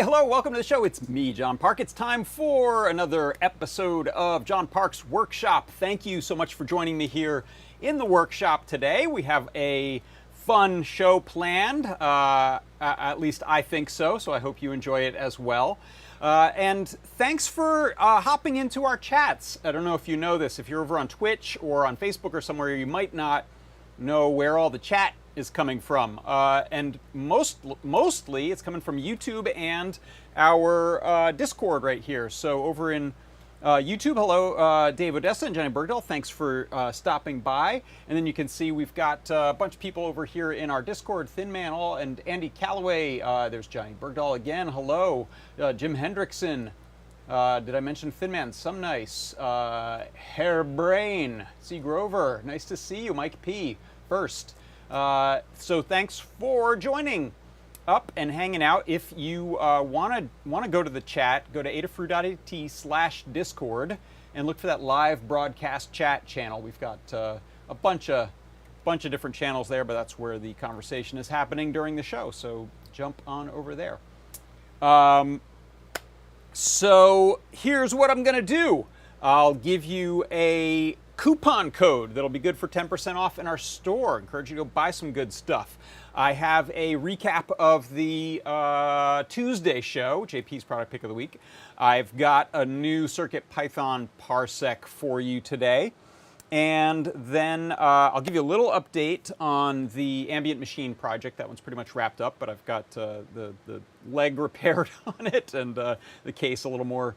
Hello, welcome to the show. It's me, John Park. It's time for another episode of John Park's Workshop. Thank you so much for joining me here in the workshop today. We have a fun show planned, at least I think so I hope you enjoy it as well. And thanks for hopping into our chats. I don't know if you know this. If you're over on Twitch or on Facebook or somewhere, you might not know where all the chat is coming from, and mostly it's coming from YouTube and our Discord right here. So over in YouTube, hello Dave Odessa and Johnny Bergdahl, thanks for stopping by. And then you can see we've got a bunch of people over here in our Discord, Thin Man All and Andy Calloway. There's Johnny Bergdahl again, hello. Jim Hendrickson, did I mention Thin Man? Some nice. Hairbrain, C. Grover, nice to see you. Mike P. first. So thanks for joining up and hanging out. If you want to go to the chat, go to adafruit.it/discord and look for that live broadcast chat channel. We've got a bunch of different channels there, but that's where the conversation is happening during the show. So jump on over there. So here's what I'm going to do. I'll give you a coupon code that'll be good for 10% off in our store. Encourage you to go buy some good stuff. I have a recap of the Tuesday show, JP's product pick of the week. I've got a new CircuitPython Parsec for you today. And then I'll give you a little update on the Ambient machine project. That one's pretty much wrapped up, but I've got the leg repaired on it and the case a little more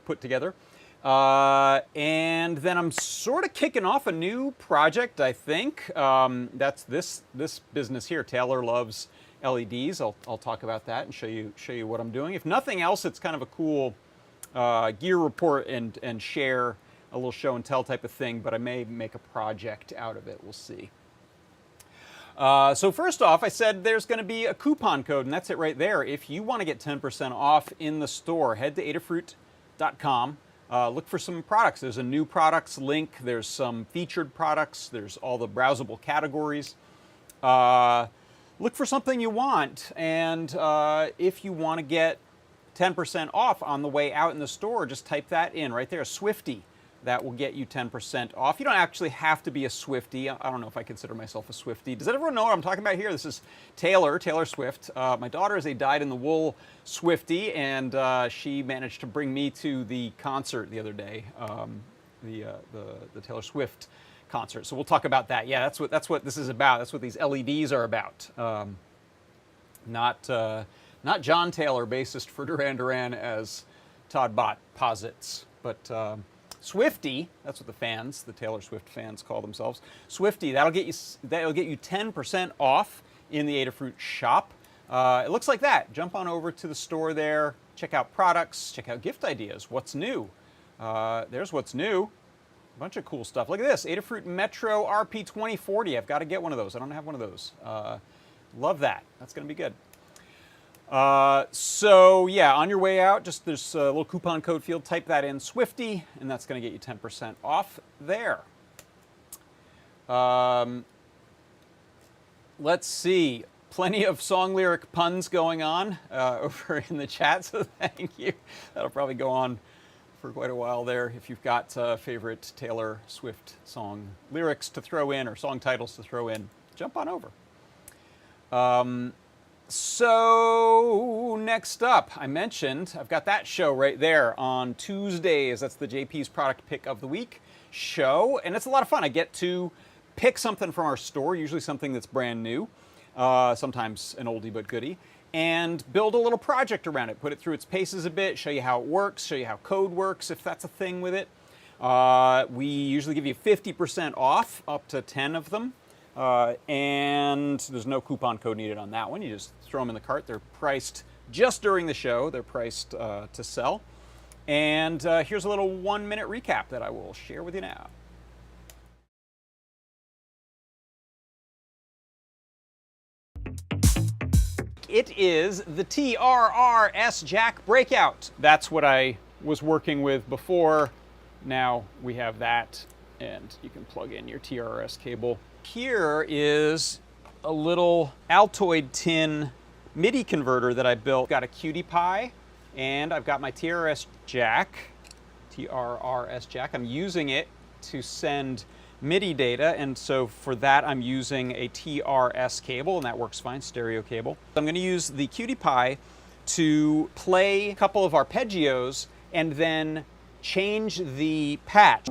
put together. And then I'm sort of kicking off a new project, I think. That's this business here. Taylor loves LEDs. I'll talk about that and show you what I'm doing. If nothing else, it's kind of a cool gear report and share a little show and tell type of thing, but I may make a project out of it. We'll see. So first off, I said there's going to be a coupon code, and that's it right there. If you want to get 10% off in the store, head to adafruit.com. Look for some products. There's a new products link. There's some featured products. There's all the browsable categories. Look for something you want. And if you want to get 10% off on the way out in the store, just type that in right there, Swifty. That will get you 10% off. You don't actually have to be a Swifty. I don't know if I consider myself a Swifty. Does everyone know what I'm talking about here? This is Taylor Swift. My daughter is a dyed-in-the-wool Swifty, and she managed to bring me to the concert the other day, the Taylor Swift concert. So we'll talk about that. Yeah, that's what this is about. That's what these LEDs are about. Not John Taylor, bassist for Duran Duran, as Todd Bott posits, but Swifty, that's what the Taylor Swift fans call themselves. Swifty, that'll get you 10% off in the Adafruit shop. It looks like that. Jump on over to the store there, check out products, check out gift ideas. What's new? There's what's new. A bunch of cool stuff. Look at this, Adafruit Metro RP2040. I've got to get one of those. I don't have one of those. Love that. That's going to be good. So yeah, on your way out, just there's a little coupon code field. Type that in, Swifty, and that's going to get you 10% off there. Let's see. Plenty of song lyric puns going on over in the chat, so thank you. That'll probably go on for quite a while there. If you've got favorite Taylor Swift song lyrics to throw in or song titles to throw in, jump on over. So next up, I mentioned I've got that show right there on Tuesdays. That's the JP's Product Pick of the Week show, and it's a lot of fun. I get to pick something from our store, usually something that's brand new, sometimes an oldie but goodie, and build a little project around it, put it through its paces a bit, show you how it works, show you how code works, if that's a thing with it. We usually give you 50% off, up to 10 of them, and there's no coupon code needed on that one. You just throw them in the cart. They're priced just during the show. They're priced to sell. And here's a little 1-minute recap that I will share with you now. It is the TRRS jack breakout. That's what I was working with before. Now we have that, and you can plug in your TRRS cable. Here is a little Altoid tin MIDI converter that I built. Got a Cutie Pie, and I've got my TRRS jack. I'm using it to send MIDI data, and so for that I'm using a TRS cable, and that works fine, stereo cable. I'm going to use the Cutie Pie to play a couple of arpeggios and then change the patch.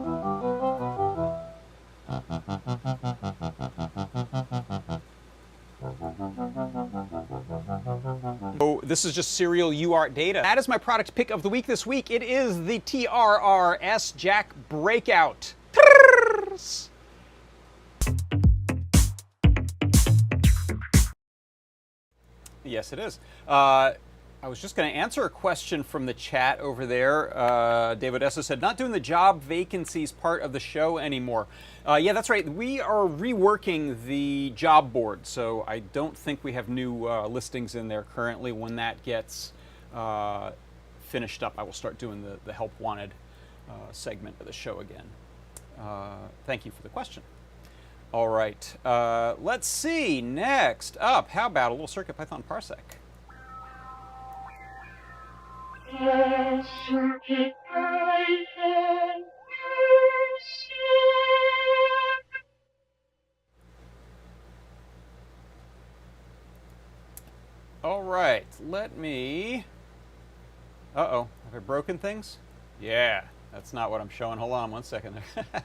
So this is just serial UART data. That is my product pick of the week this week. It is the TRRS jack breakout. Yes, it is. I was just going to answer a question from the chat over there. David Essa said, not doing the job vacancies part of the show anymore. Yeah, that's right. We are reworking the job board, so I don't think we have new listings in there currently. When that gets finished up, I will start doing the Help Wanted segment of the show again. Thank you for the question. All right, let's see. Next up, how about a little CircuitPython Parsec? CircuitPython Parsec. All right, let me... Uh-oh, have I broken things? Yeah, that's not what I'm showing. Hold on one second there. Let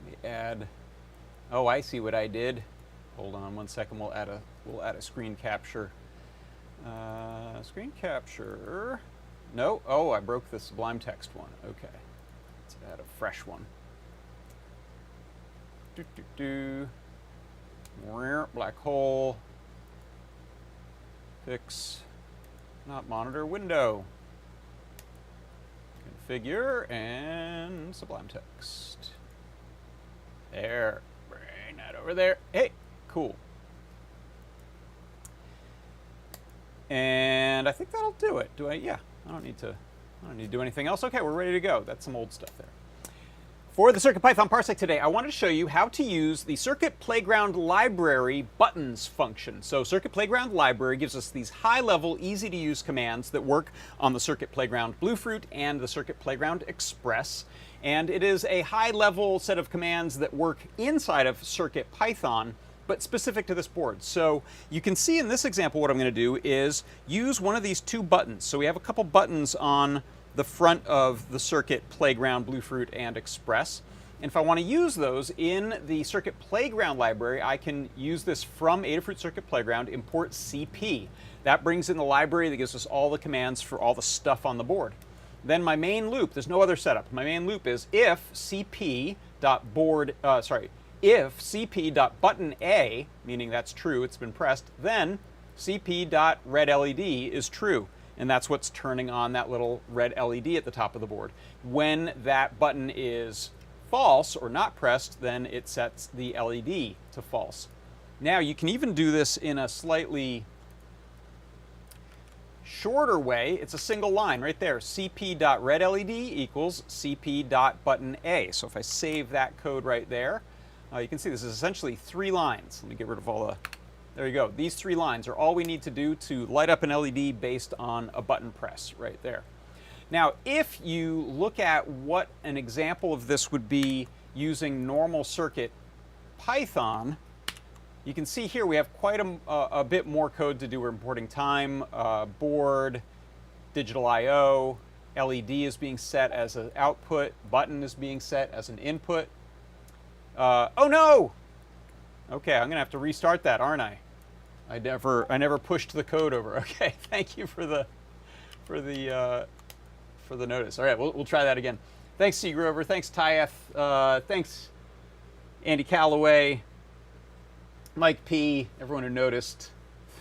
me add... Oh, I see what I did. Hold on one second. We'll add a screen capture. Screen capture. No. Oh, I broke the Sublime Text one. Okay. Let's add a fresh one. Black hole. Fix. Not monitor window. Configure and Sublime Text. There. Bring that over there. Hey, cool. And I think that'll do it. Yeah, I don't need to do anything else. Okay, we're ready to go. That's some old stuff there. For the CircuitPython Parsec today, I wanted to show you how to use the Circuit Playground Library buttons function. So Circuit Playground Library gives us these high-level, easy-to-use commands that work on the Circuit Playground Bluefruit and the Circuit Playground Express. And it is a high-level set of commands that work inside of CircuitPython, but specific to this board. So you can see in this example what I'm going to do is use one of these two buttons. So we have a couple buttons on the front of the Circuit Playground Bluefruit and Express. And if I want to use those in the Circuit Playground library, I can use this from Adafruit Circuit Playground, import CP. That brings in the library that gives us all the commands for all the stuff on the board. Then my main loop, there's no other setup. My main loop is if cp.button A, meaning that's true, it's been pressed, then cp.redLED is true. And that's what's turning on that little red LED at the top of the board. When that button is false or not pressed, then it sets the LED to false. Now you can even do this in a slightly shorter way. It's a single line right there. cp.redLED equals cp.button A. So if I save that code right there, you can see this is essentially 3 lines. Let me get rid of all the, there you go. These 3 lines are all we need to do to light up an LED based on a button press right there. Now, if you look at what an example of this would be using normal CircuitPython, you can see here we have quite a bit more code to do. We're importing time, board, digital I/O, LED is being set as an output, button is being set as an input. Oh no! Okay, I'm gonna have to restart that, aren't I? I never pushed the code over. Okay, thank you for the notice. All right, we'll try that again. Thanks, C. Grover. Thanks, Tyeth. Thanks, Andy Calloway. Mike P, everyone who noticed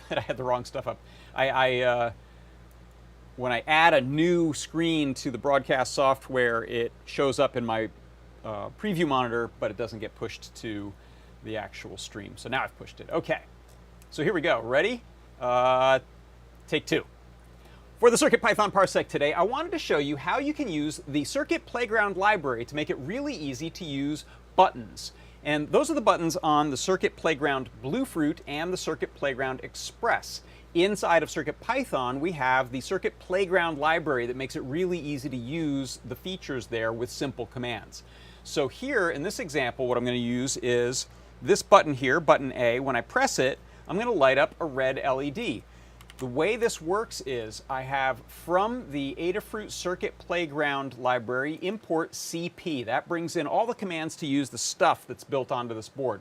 that I had the wrong stuff up. When I add a new screen to the broadcast software, it shows up in my preview monitor, but it doesn't get pushed to the actual stream. So now I've pushed it. Okay, so here we go. Ready? Take 2. For the CircuitPython Parsec today, I wanted to show you how you can use the Circuit Playground library to make it really easy to use buttons. And those are the buttons on the Circuit Playground Bluefruit and the Circuit Playground Express. Inside of CircuitPython, we have the Circuit Playground library that makes it really easy to use the features there with simple commands. So here, in this example, what I'm going to use is this button here, button A. When I press it, I'm going to light up a red LED. The way this works is I have from the Adafruit Circuit Playground library import CP. That brings in all the commands to use the stuff that's built onto this board.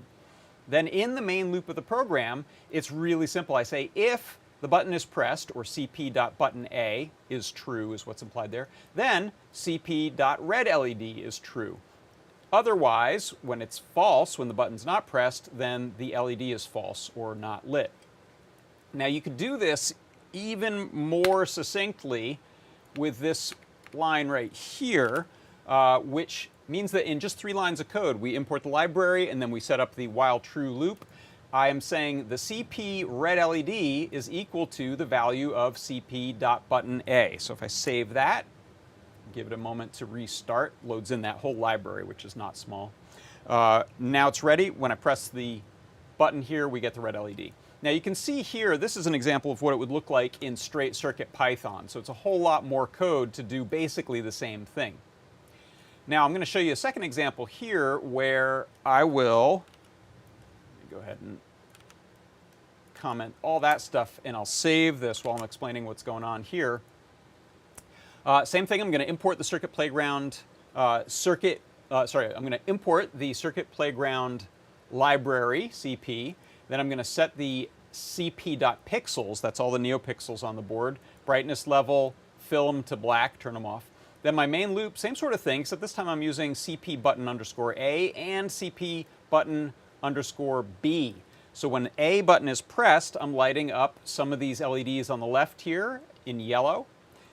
Then in the main loop of the program, it's really simple. I say if the button is pressed, or cp.button_A is true, is what's implied there, then cp.redLED is true. Otherwise, when it's false, when the button's not pressed, then the LED is false or not lit. Now you could do this even more succinctly with this line right here, which means that in just 3 lines of code, we import the library and then we set up the while true loop. I am saying the CP red LED is equal to the value of cp.button_A. So if I save that, give it a moment to restart, loads in that whole library, which is not small. Now it's ready. When I press the button here, we get the red LED. Now you can see here, this is an example of what it would look like in straight CircuitPython. So it's a whole lot more code to do basically the same thing. Now I'm going to show you a second example here where I will go ahead and comment all that stuff, and I'll save this while I'm explaining what's going on here. Same thing, I'm going to import the Circuit Playground I'm going to import the Circuit Playground library, CP. Then I'm going to set the cp.pixels, that's all the neopixels on the board, brightness level, fill them to black, turn them off. Then my main loop, same sort of thing, except this time I'm using cp_button_A and cp_button_B. So when A button is pressed, I'm lighting up some of these LEDs on the left here in yellow.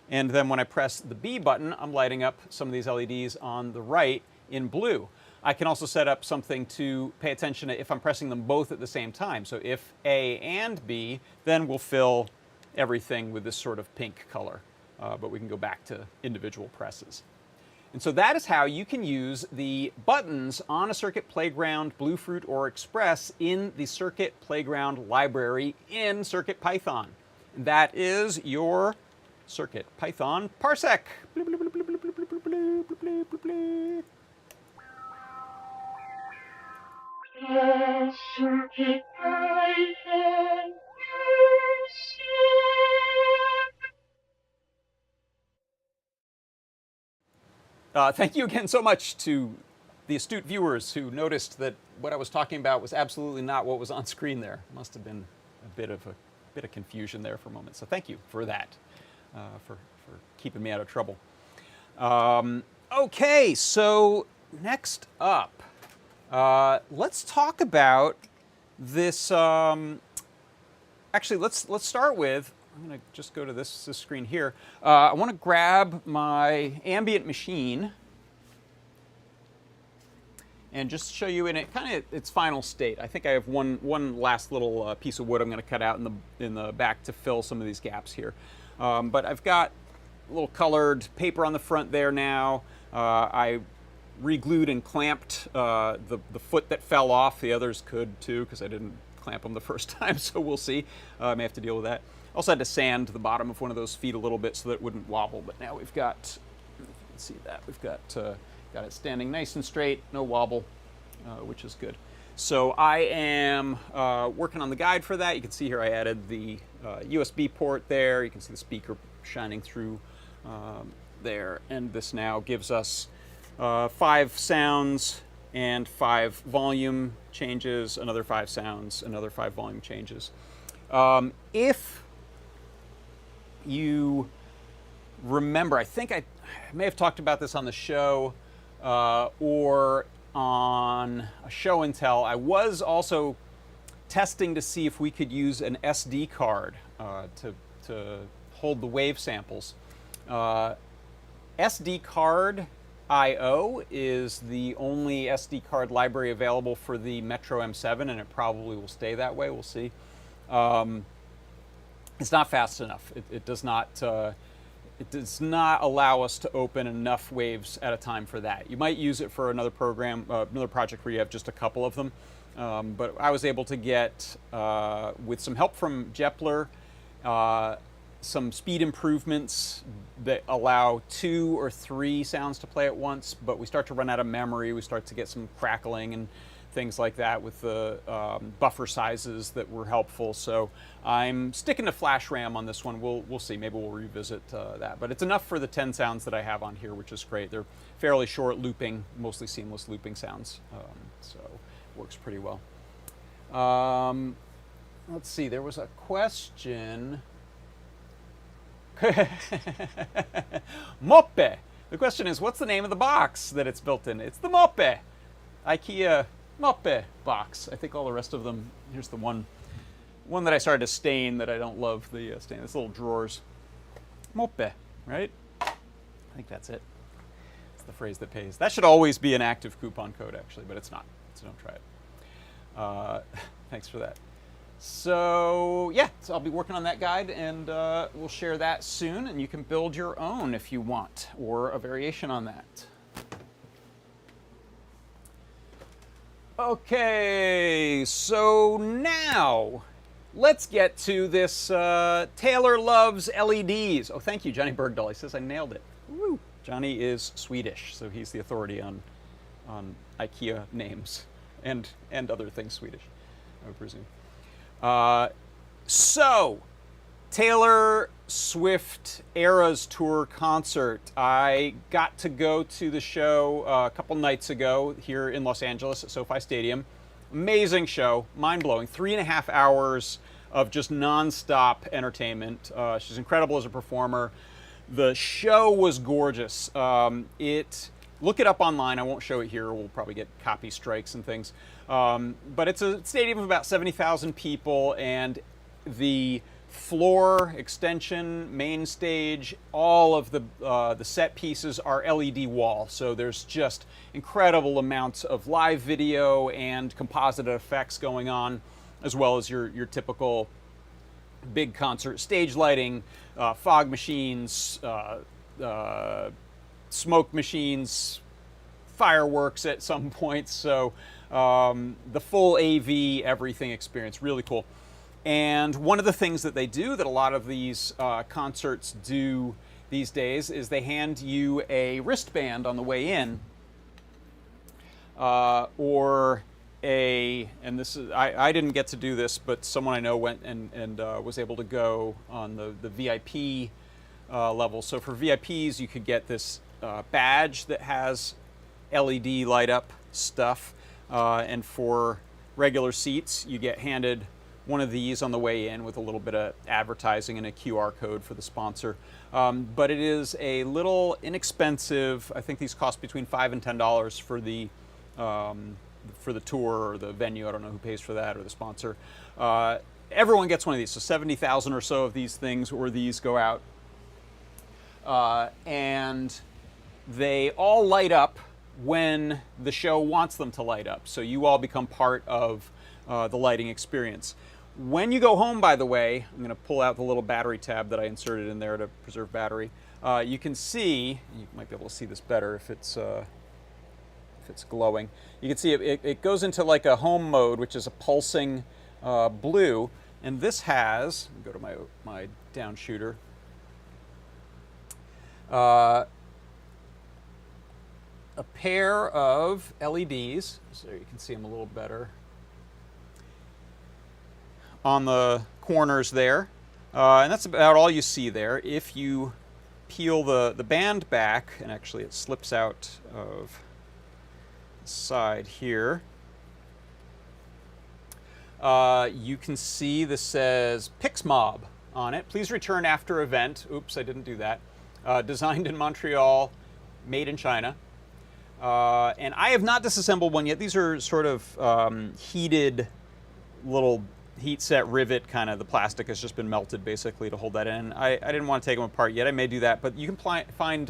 And then when I press the B button, I'm lighting up some of these LEDs on the right in blue. I can also set up something to pay attention to if I'm pressing them both at the same time. So if A and B, then we'll fill everything with this sort of pink color. But we can go back to individual presses. And so that is how you can use the buttons on a Circuit Playground, Bluefruit, or Express in the Circuit Playground library in CircuitPython. And that is your CircuitPython Parsec. Thank you again so much to the astute viewers who noticed that what I was talking about was absolutely not what was on screen there. Must have been a bit of confusion there for a moment. So thank you for that, for keeping me out of trouble. Okay, so next up, let's talk about this. Actually, let's start with. I'm going to just go to this screen here. I want to grab my Ambient machine. and just show you in it kind of its final state. I think I have one last little piece of wood I'm going to cut out in the back to fill some of these gaps here. But I've got a little colored paper on the front there now. I re-glued and clamped the foot that fell off. The others could too, because I didn't clamp them the first time, so we'll see. I may have to deal with that. Also had to sand the bottom of one of those feet a little bit so that it wouldn't wobble, but now we've got, you can see that, we've got it standing nice and straight, no wobble, which is good. So I am working on the guide for that. You can see here I added the USB port there. You can see the speaker shining through there, and this now gives us 5 sounds and 5 volume changes, another 5 sounds, another 5 volume changes. If you remember, I think I may have talked about this on the show or on a show and tell. I was also testing to see if we could use an SD card to hold the wave samples. SD card I/O is the only SD card library available for the Metro M7, and it probably will stay that way. We'll see. It's not fast enough. It does not allow us to open enough waves at a time for that. You might use it for another program, another project where you have just a couple of them. But I was able to get, with some help from Jepler, some speed improvements that allow 2 or 3 sounds to play at once, but we start to run out of memory. We start to get some crackling and things like that with the buffer sizes that were helpful. So I'm sticking to flash RAM on this one. We'll see. Maybe we'll revisit that. But it's enough for the 10 sounds that I have on here, which is great. They're fairly short looping, mostly seamless looping sounds. So it works pretty well. Let's see. There was a question. Moppe. The question is, what's the name of the box that it's built in? It's the Moppe. IKEA Moppe box. I think all the rest of them, here's the one that I started to stain that I don't love the stain. It's little drawers. Moppe, right? I think that's it. It's the phrase that pays. That should always be an active coupon code, actually, but it's not, so don't try it. Thanks for that. So yeah, so I'll be working on that guide, and we'll share that soon, and you can build your own if you want, or a variation on that. Okay, so now let's get to this Taylor Loves LEDs. Oh, thank you, Johnny Bergdahl. He says I nailed it. Woo. Johnny is Swedish, so he's the authority on IKEA names and other things Swedish, I would presume. So, Taylor Swift Eras Tour concert. I got to go to the show a couple nights ago here in Los Angeles at SoFi Stadium. Amazing show, mind-blowing. 3.5 hours of just non-stop entertainment. She's incredible as a performer. The show was gorgeous. Look it up online. I won't show it here. We'll probably get copy strikes and things. But it's a stadium of about 70,000 people, and the floor, extension, main stage, all of the set pieces are LED wall. So there's just incredible amounts of live video and composite effects going on, as well as your typical big concert stage lighting, fog machines, smoke machines, fireworks at some points. So the full AV everything experience, really cool. And one of the things that they do that a lot of these concerts do these days is they hand you a wristband on the way in, or and this is, I didn't get to do this, but someone I know went and was able to go on the VIP level. So for VIPs, you could get this badge that has LED light up stuff, and for regular seats, you get handed one of these on the way in with a little bit of advertising and a QR code for the sponsor. But it is a little inexpensive. I think these cost between $5 and $10 for the tour or the venue. I don't know who pays for that, or the sponsor. Everyone gets one of these. So 70,000 or so of these things or these go out. And they all light up when the show wants them to light up. So you all become part of the lighting experience. When you go home, by the way, I'm going to pull out the little battery tab that I inserted in there to preserve battery. You can see, you might be able to see this better if it's glowing. You can see it goes into like a home mode, which is a pulsing blue. And this has, go to my down shooter, a pair of LEDs, so you can see them a little better, on the corners there. And that's about all you see there. If you peel the band back, and actually it slips out of the side here, you can see this says PixMob on it. Please return after event. Oops, I didn't do that. Designed in Montreal, made in China. And I have not disassembled one yet. These are sort of heated little heat set rivet kind of. The plastic has just been melted basically to hold that in. I didn't want to take them apart yet. I may do that, but you can find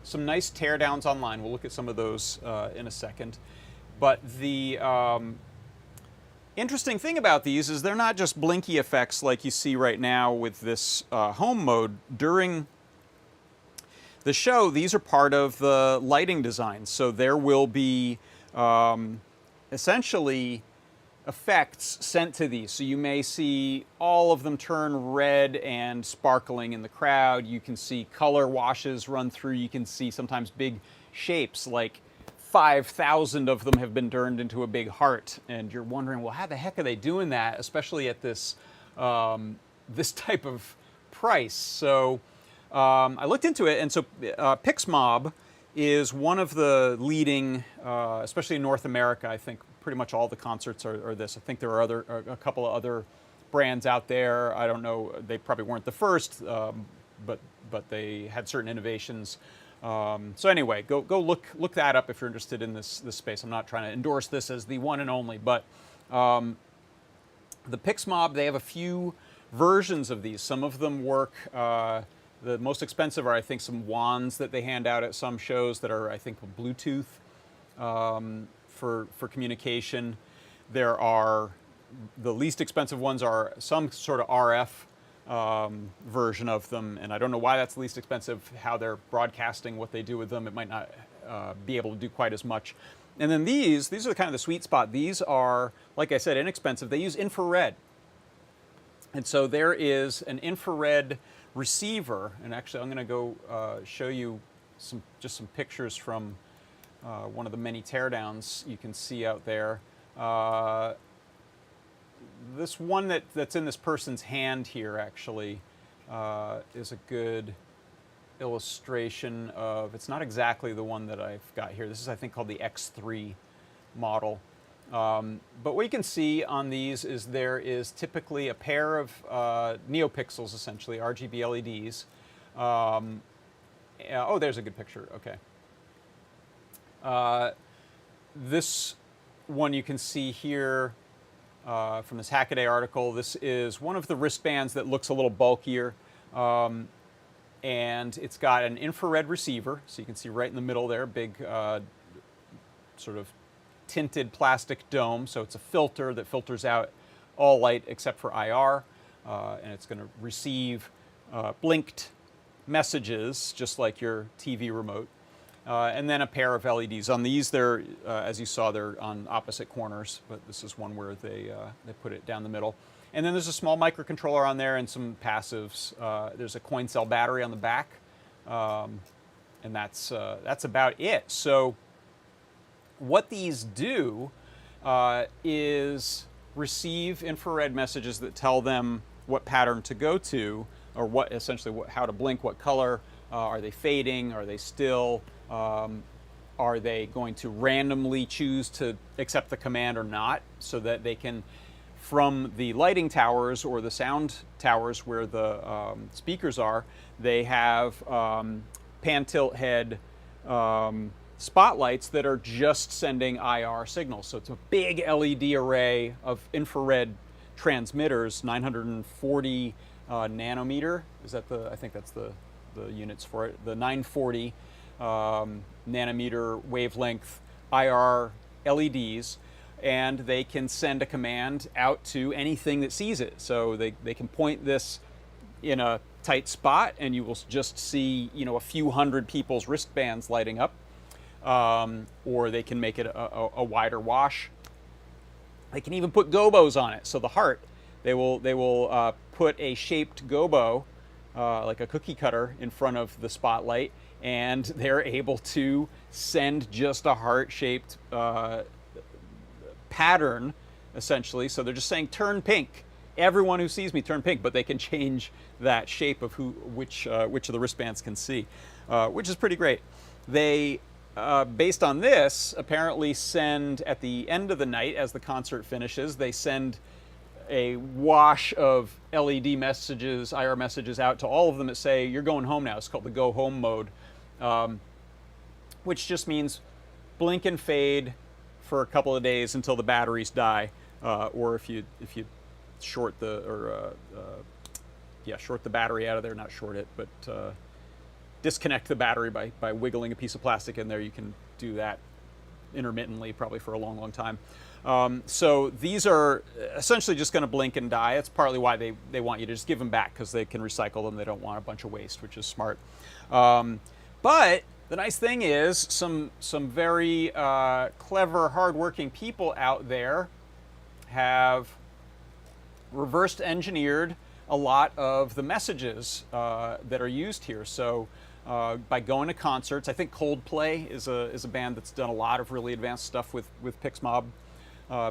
some nice teardowns online. We'll look at some of those in a second. But the interesting thing about these is they're not just blinky effects like you see right now with this home mode. During the show, these are part of the lighting design. So there will be essentially effects sent to these. So you may see all of them turn red and sparkling in the crowd. You can see color washes run through. You can see sometimes big shapes, like 5,000 of them have been turned into a big heart. And you're wondering, well, how the heck are they doing that, especially at this, this type of price? So I looked into it, and so PixMob is one of the leading, especially in North America. I think pretty much all the concerts are this. I think there are a couple of other brands out there. I don't know, they probably weren't the first, but they had certain innovations. So anyway, go look that up if you're interested in this space. I'm not trying to endorse this as the one and only, but the PixMob, they have a few versions of these. Some of them work. The most expensive are, I think, some wands that they hand out at some shows that are, I think, Bluetooth for communication. There are, the least expensive ones are some sort of RF version of them, and I don't know why that's the least expensive, how they're broadcasting what they do with them. It might not be able to do quite as much. And then these are kind of the sweet spot. These are, like I said, inexpensive. They use infrared. And so there is an infrared receiver, and actually I'm going to go show you just some pictures from one of the many teardowns you can see out there. This one that's in this person's hand here actually is a good illustration of, it's not exactly the one that I've got here. This is, I think, called the X3 model. But what you can see on these is there is typically a pair of neopixels, essentially, RGB LEDs. Oh, there's a good picture. Okay. This one you can see here from this Hackaday article. This is one of the wristbands that looks a little bulkier. And it's got an infrared receiver. So you can see right in the middle there, big sort of tinted plastic dome. So it's a filter that filters out all light except for IR. And it's going to receive blinked messages, just like your TV remote. And then a pair of LEDs. On these, they're, as you saw, they're on opposite corners, but this is one where they put it down the middle. And then there's a small microcontroller on there and some passives. There's a coin cell battery on the back, and that's about it. So what these do is receive infrared messages that tell them what pattern to go to, or what essentially how to blink, what color. Are they fading? Are they still? Are they going to randomly choose to accept the command or not, so that they can, from the lighting towers or the sound towers where the speakers are, they have pan tilt head spotlights that are just sending IR signals. So it's a big LED array of infrared transmitters, 940 nanometer. Is that I think that's the units for it, the 940 nanometer wavelength IR LEDs, and they can send a command out to anything that sees it. So they can point this in a tight spot, and you will just see, you know, a few hundred people's wristbands lighting up, or they can make it a wider wash. They can even put gobos on it. So the heart, they will put a shaped gobo, like a cookie cutter, in front of the spotlight, and they're able to send just a heart-shaped pattern, essentially. So they're just saying, turn pink. Everyone who sees me, turn pink. But they can change that shape of which of the wristbands can see, which is pretty great. They, based on this, apparently send, at the end of the night, as the concert finishes, they send a wash of LED messages, IR messages, out to all of them that say, you're going home now. It's called the go home mode, which just means blink and fade for a couple of days until the batteries die, or if you short the short the battery out of there, not short it, but disconnect the battery by wiggling a piece of plastic in there. You can do that intermittently, probably for a long, long time. So these are essentially just going to blink and die. It's partly why they want you to just give them back, because they can recycle them. They don't want a bunch of waste, which is smart. But the nice thing is some very clever, hardworking people out there have reversed engineered a lot of the messages that are used here. So by going to concerts, I think Coldplay is a band that's done a lot of really advanced stuff with PixMob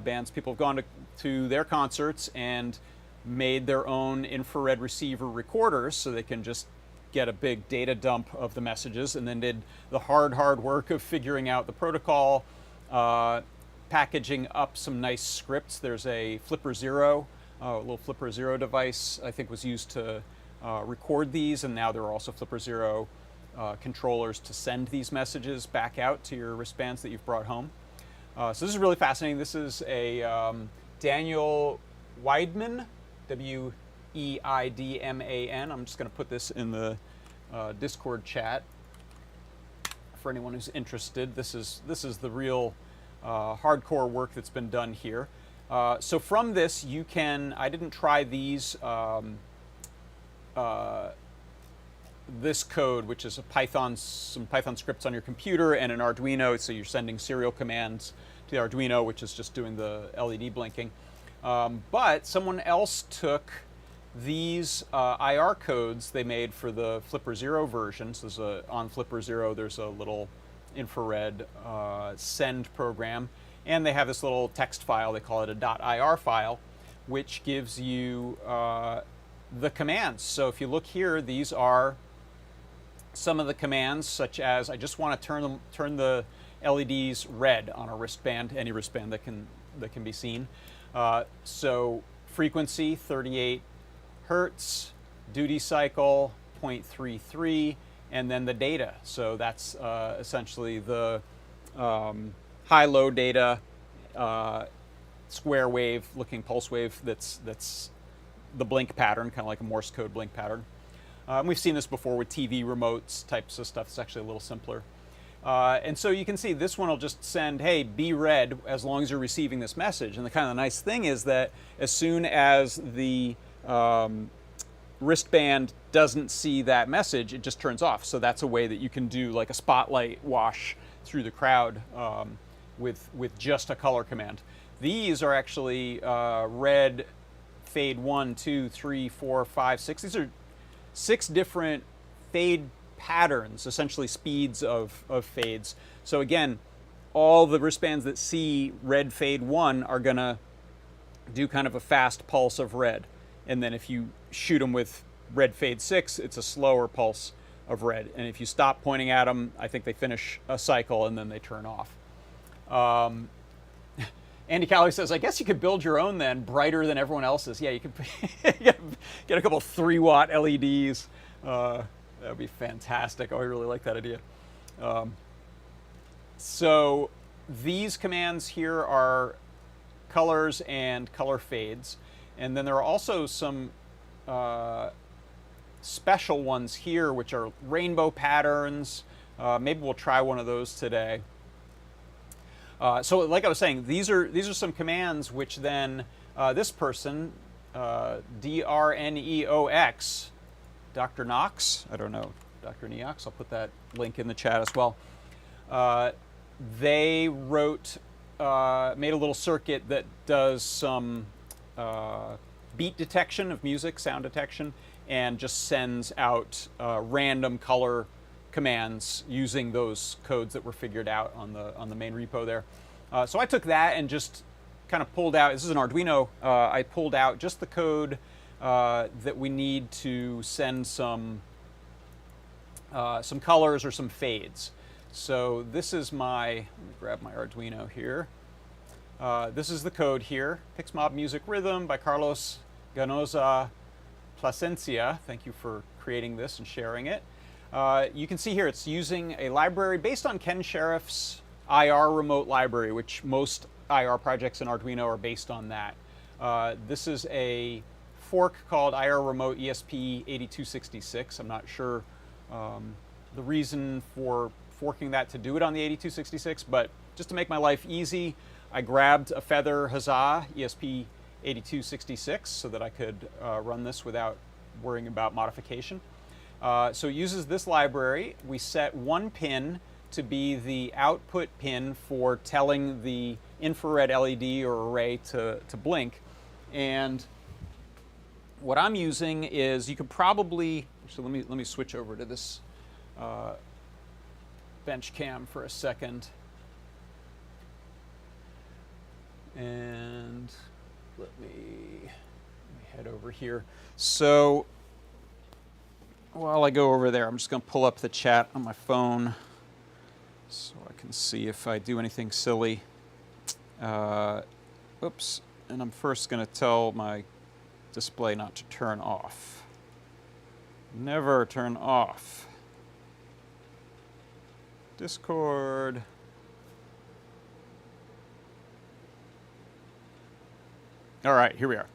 bands. People have gone to their concerts and made their own infrared receiver recorders, so they can just get a big data dump of the messages, and then did the hard work of figuring out the protocol, packaging up some nice scripts. There's a Flipper Zero, a little Flipper Zero device, I think, was used to record these, and now there are also Flipper Zero controllers to send these messages back out to your wristbands that you've brought home. So this is really fascinating. This is a Daniel Weidman, W-E-I-D-M-A-N. I'm just going to put this in the Discord chat for anyone who's interested. This is the real hardcore work that's been done here. So from this, you can, I didn't try these, this code, which is some Python scripts on your computer and an Arduino, so you're sending serial commands to the Arduino, which is just doing the LED blinking. But someone else took these IR codes they made for the Flipper Zero version. So on Flipper Zero, there's a little infrared send program, and they have this little text file. They call it a .ir file, which gives you the commands. So if you look here, these are some of the commands, such as, I just want to turn the LEDs red on a wristband, any wristband that can be seen. So frequency 38 hertz, duty cycle 0.33, and then the data. So that's essentially the high-low data, square wave looking pulse wave that's the blink pattern, kind of like a Morse code blink pattern. We've seen this before with TV remotes, types of stuff. It's actually a little simpler. And so you can see this one will just send, hey, be red, as long as you're receiving this message. And the kind of nice thing is that as soon as the wristband doesn't see that message, it just turns off. So that's a way that you can do like a spotlight wash through the crowd with just a color command. These are actually red, fade 1, 2, 3, 4, 5, 6. These are 6 different fade patterns, essentially speeds of fades. So again, all the wristbands that see red fade 1 are going to do kind of a fast pulse of red. And then if you shoot them with red fade 6, it's a slower pulse of red. And if you stop pointing at them, I think they finish a cycle and then they turn off. Andy Calloway says, I guess you could build your own then, brighter than everyone else's. Yeah, you could get a couple of 3-watt LEDs. That would be fantastic. Oh, I really like that idea. So these commands here are colors and color fades. And then there are also some special ones here, which are rainbow patterns, Maybe we'll try one of those today. So like I was saying, these are some commands which then this person, DRNEOX, Dr. Knox, I don't know, Dr. Neox, I'll put that link in the chat as well. They wrote, made a little circuit that does some beat detection of music, sound detection, and just sends out random color commands using those codes that were figured out on the main repo there. So I took that and just kind of pulled out, this is an Arduino, I pulled out just the code that we need to send some colors or some fades. So this is my, let me grab my Arduino here. This is the code here, Pixmob Music Rhythm by Carlos Ganoza Plasencia. Thank you for creating this and sharing it. You can see here it's using a library based on Ken Sheriff's IR remote library, which most IR projects in Arduino are based on that. This is a fork called IR Remote ESP8266. I'm not sure the reason for forking that to do it on the 8266, but just to make my life easy, I grabbed a Feather Huzzah ESP8266 so that I could run this without worrying about modification. So it uses this library. We set one pin to be the output pin for telling the infrared LED or array to blink. And what I'm using is, you could probably, so let me switch over to this bench cam for a second. And let me head over here. So while I go over there, I'm just going to pull up the chat on my phone so I can see if I do anything silly. Oops. And I'm first going to tell my display not to turn off. Never turn off. Discord. All right, here we are.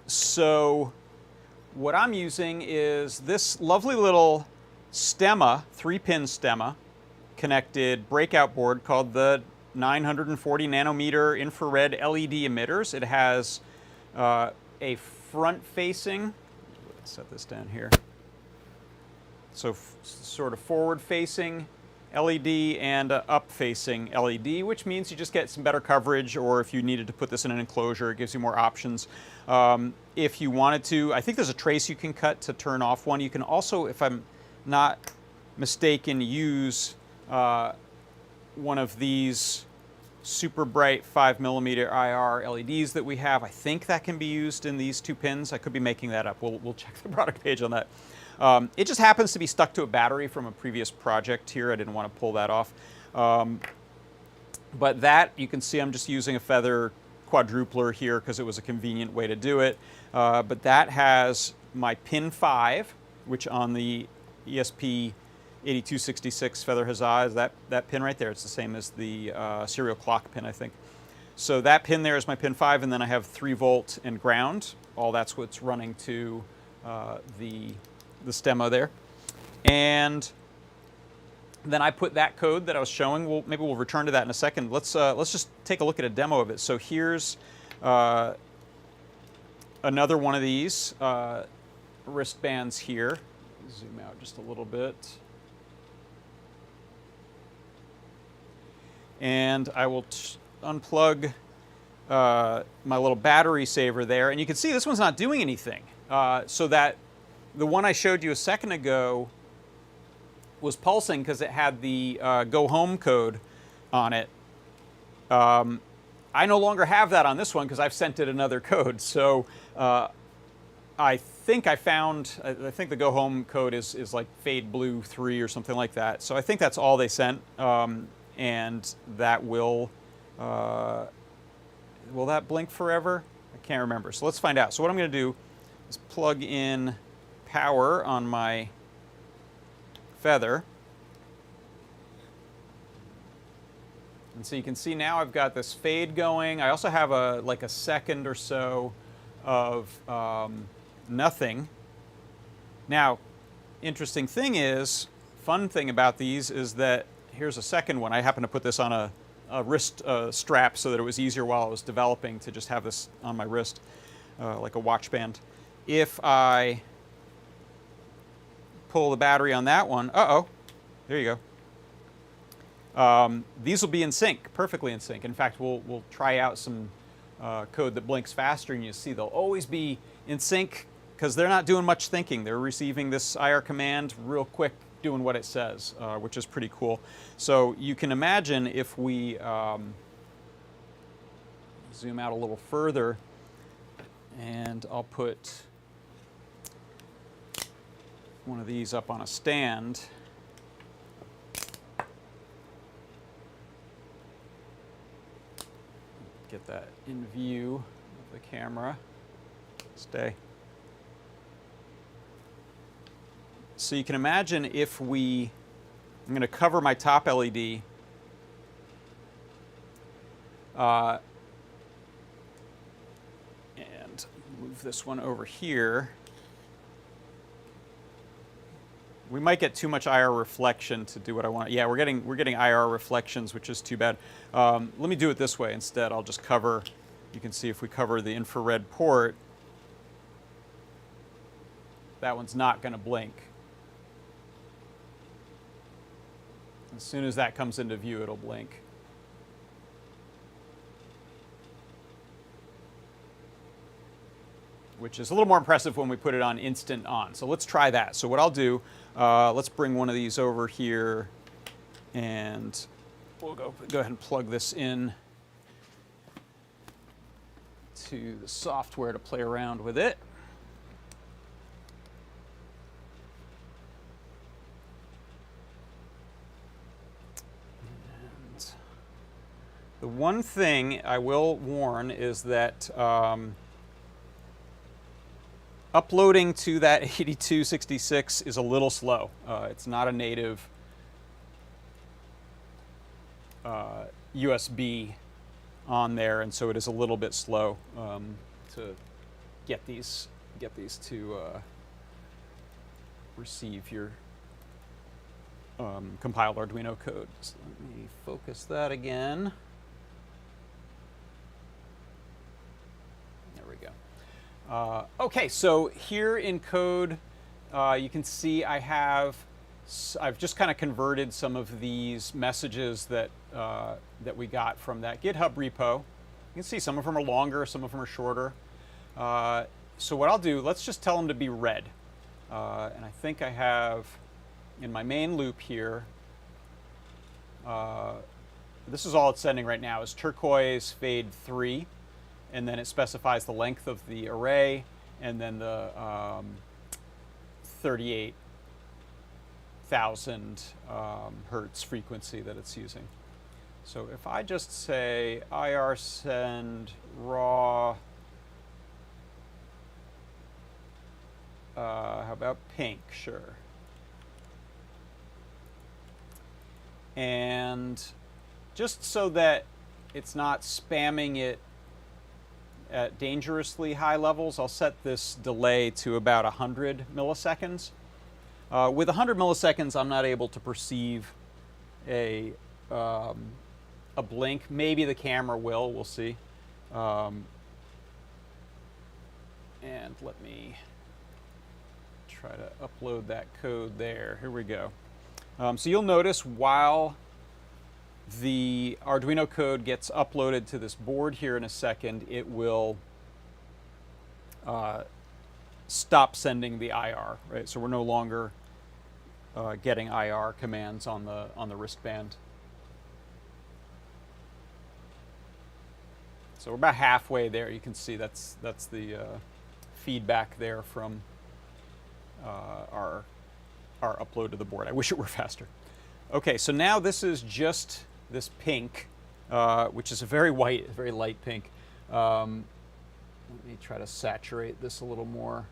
So what I'm using is this lovely little stemma, 3-pin stemma, connected breakout board called the 940 nanometer infrared LED emitters. It has a front-facing, let's set this down here, so sort of forward-facing LED and up-facing LED, which means you just get some better coverage, or if you needed to put this in an enclosure, it gives you more options. If you wanted to, I think there's a trace you can cut to turn off one. You can also, if I'm not mistaken, use one of these super bright 5mm IR LEDs that we have. I think that can be used in these 2 pins. I could be making that up. We'll check the product page on that. It just happens to be stuck to a battery from a previous project here. I didn't want to pull that off. But that, you can see I'm just using a Feather quadrupler here because it was a convenient way to do it. But that has my pin 5, which on the ESP8266 Feather Huzzah is that pin right there. It's the same as the serial clock pin, I think. So that pin there is my pin 5, and then I have 3 volt and ground. All that's what's running to the stemma there. And then I put that code that I was showing. Maybe we'll return to that in a second. Let's just take a look at a demo of it. So here's another one of these wristbands here. Zoom out just a little bit. And I will unplug my little battery saver there. And you can see this one's not doing anything. So that the one I showed you a second ago was pulsing because it had the go home code on it. I no longer have that on this one because I've sent it another code. So I think I think the go home code is like fade blue 3 or something like that. So I think that's all they sent. And that will that blink forever? I can't remember. So let's find out. So what I'm going to do is plug in power on my Feather. And so you can see now I've got this fade going. I also have like a second or so of nothing. Now, interesting thing is, fun thing about these is that here's a second one. I happen to put this on a wrist strap so that it was easier while I was developing to just have this on my wrist like a watch band. If I pull the battery on that one, there you go. These will be in sync, perfectly in sync. In fact, we'll try out some code that blinks faster, and you see they'll always be in sync because they're not doing much thinking. They're receiving this IR command real quick, doing what it says, which is pretty cool. So you can imagine if we zoom out a little further, and I'll put one of these up on a stand. Get that in view of the camera. Stay. So you can imagine if I'm going to cover my top LED. And move this one over here. We might get too much IR reflection to do what I want. Yeah, we're getting IR reflections, which is too bad. Let me do it this way instead. I'll just cover. You can see if we cover the infrared port, that one's not going to blink. As soon as that comes into view, it'll blink. Which is a little more impressive when we put it on instant on. So let's try that. So what I'll do, let's bring one of these over here, and we'll go ahead and plug this in to the software to play around with it. And the one thing I will warn is that uploading to that 8266 is a little slow. It's not a native USB on there, and so it is a little bit slow to get these to receive your compiled Arduino code. So let me focus that again. There we go. Okay, so here in code, you can see I've just kind of converted some of these messages that that we got from that GitHub repo. You can see some of them are longer, some of them are shorter. So what I'll do, let's just tell them to be red. And I think I have in my main loop here, this is all it's sending right now is turquoise fade 3. And then it specifies the length of the array, and then the 38,000 hertz frequency that it's using. So if I just say IR send raw, how about pink? Sure. And just so that it's not spamming it at dangerously high levels, I'll set this delay to about 100 milliseconds. With 100 milliseconds, I'm not able to perceive a blink. Maybe the camera will, we'll see. And let me try to upload that code there. Here we go. So you'll notice while the Arduino code gets uploaded to this board here in a second, it will stop sending the IR, right? So we're no longer getting IR commands on the wristband. So we're about halfway there. You can see that's the feedback there from our upload to the board. I wish it were faster. Okay, so now this is just this pink, which is a very light pink. Let me try to saturate this a little more.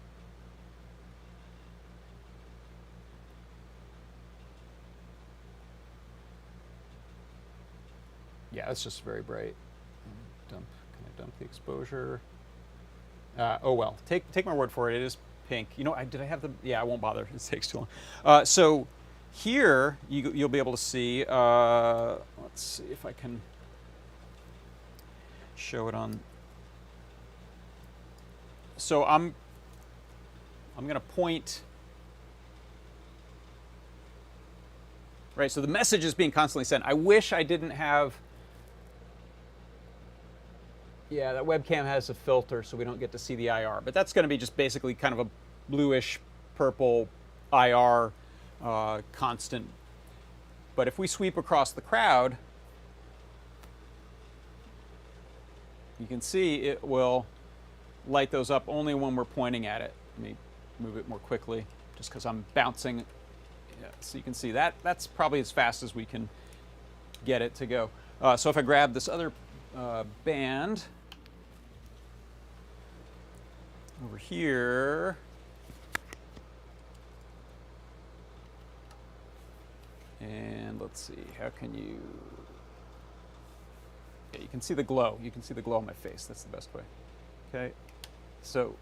Yeah, it's just very bright. Can I dump the exposure? Oh well, take my word for it. It is pink. You know, did I have the? Yeah, I won't bother. It takes too long. So Here, you'll be able to see, let's see if I can show it on. So I'm going to point, right, so the message is being constantly sent. I wish I didn't have, yeah, that webcam has a filter so we don't get to see the IR, but that's going to be just basically kind of a bluish purple IR constant. But if we sweep across the crowd, you can see it will light those up only when we're pointing at it. Let me move it more quickly just because I'm bouncing. Yeah, so you can see that. That's probably as fast as we can get it to go. So if I grab this other band over here, and let's see, how can you, yeah, you can see the glow. You can see the glow on my face. That's the best way. Okay, so,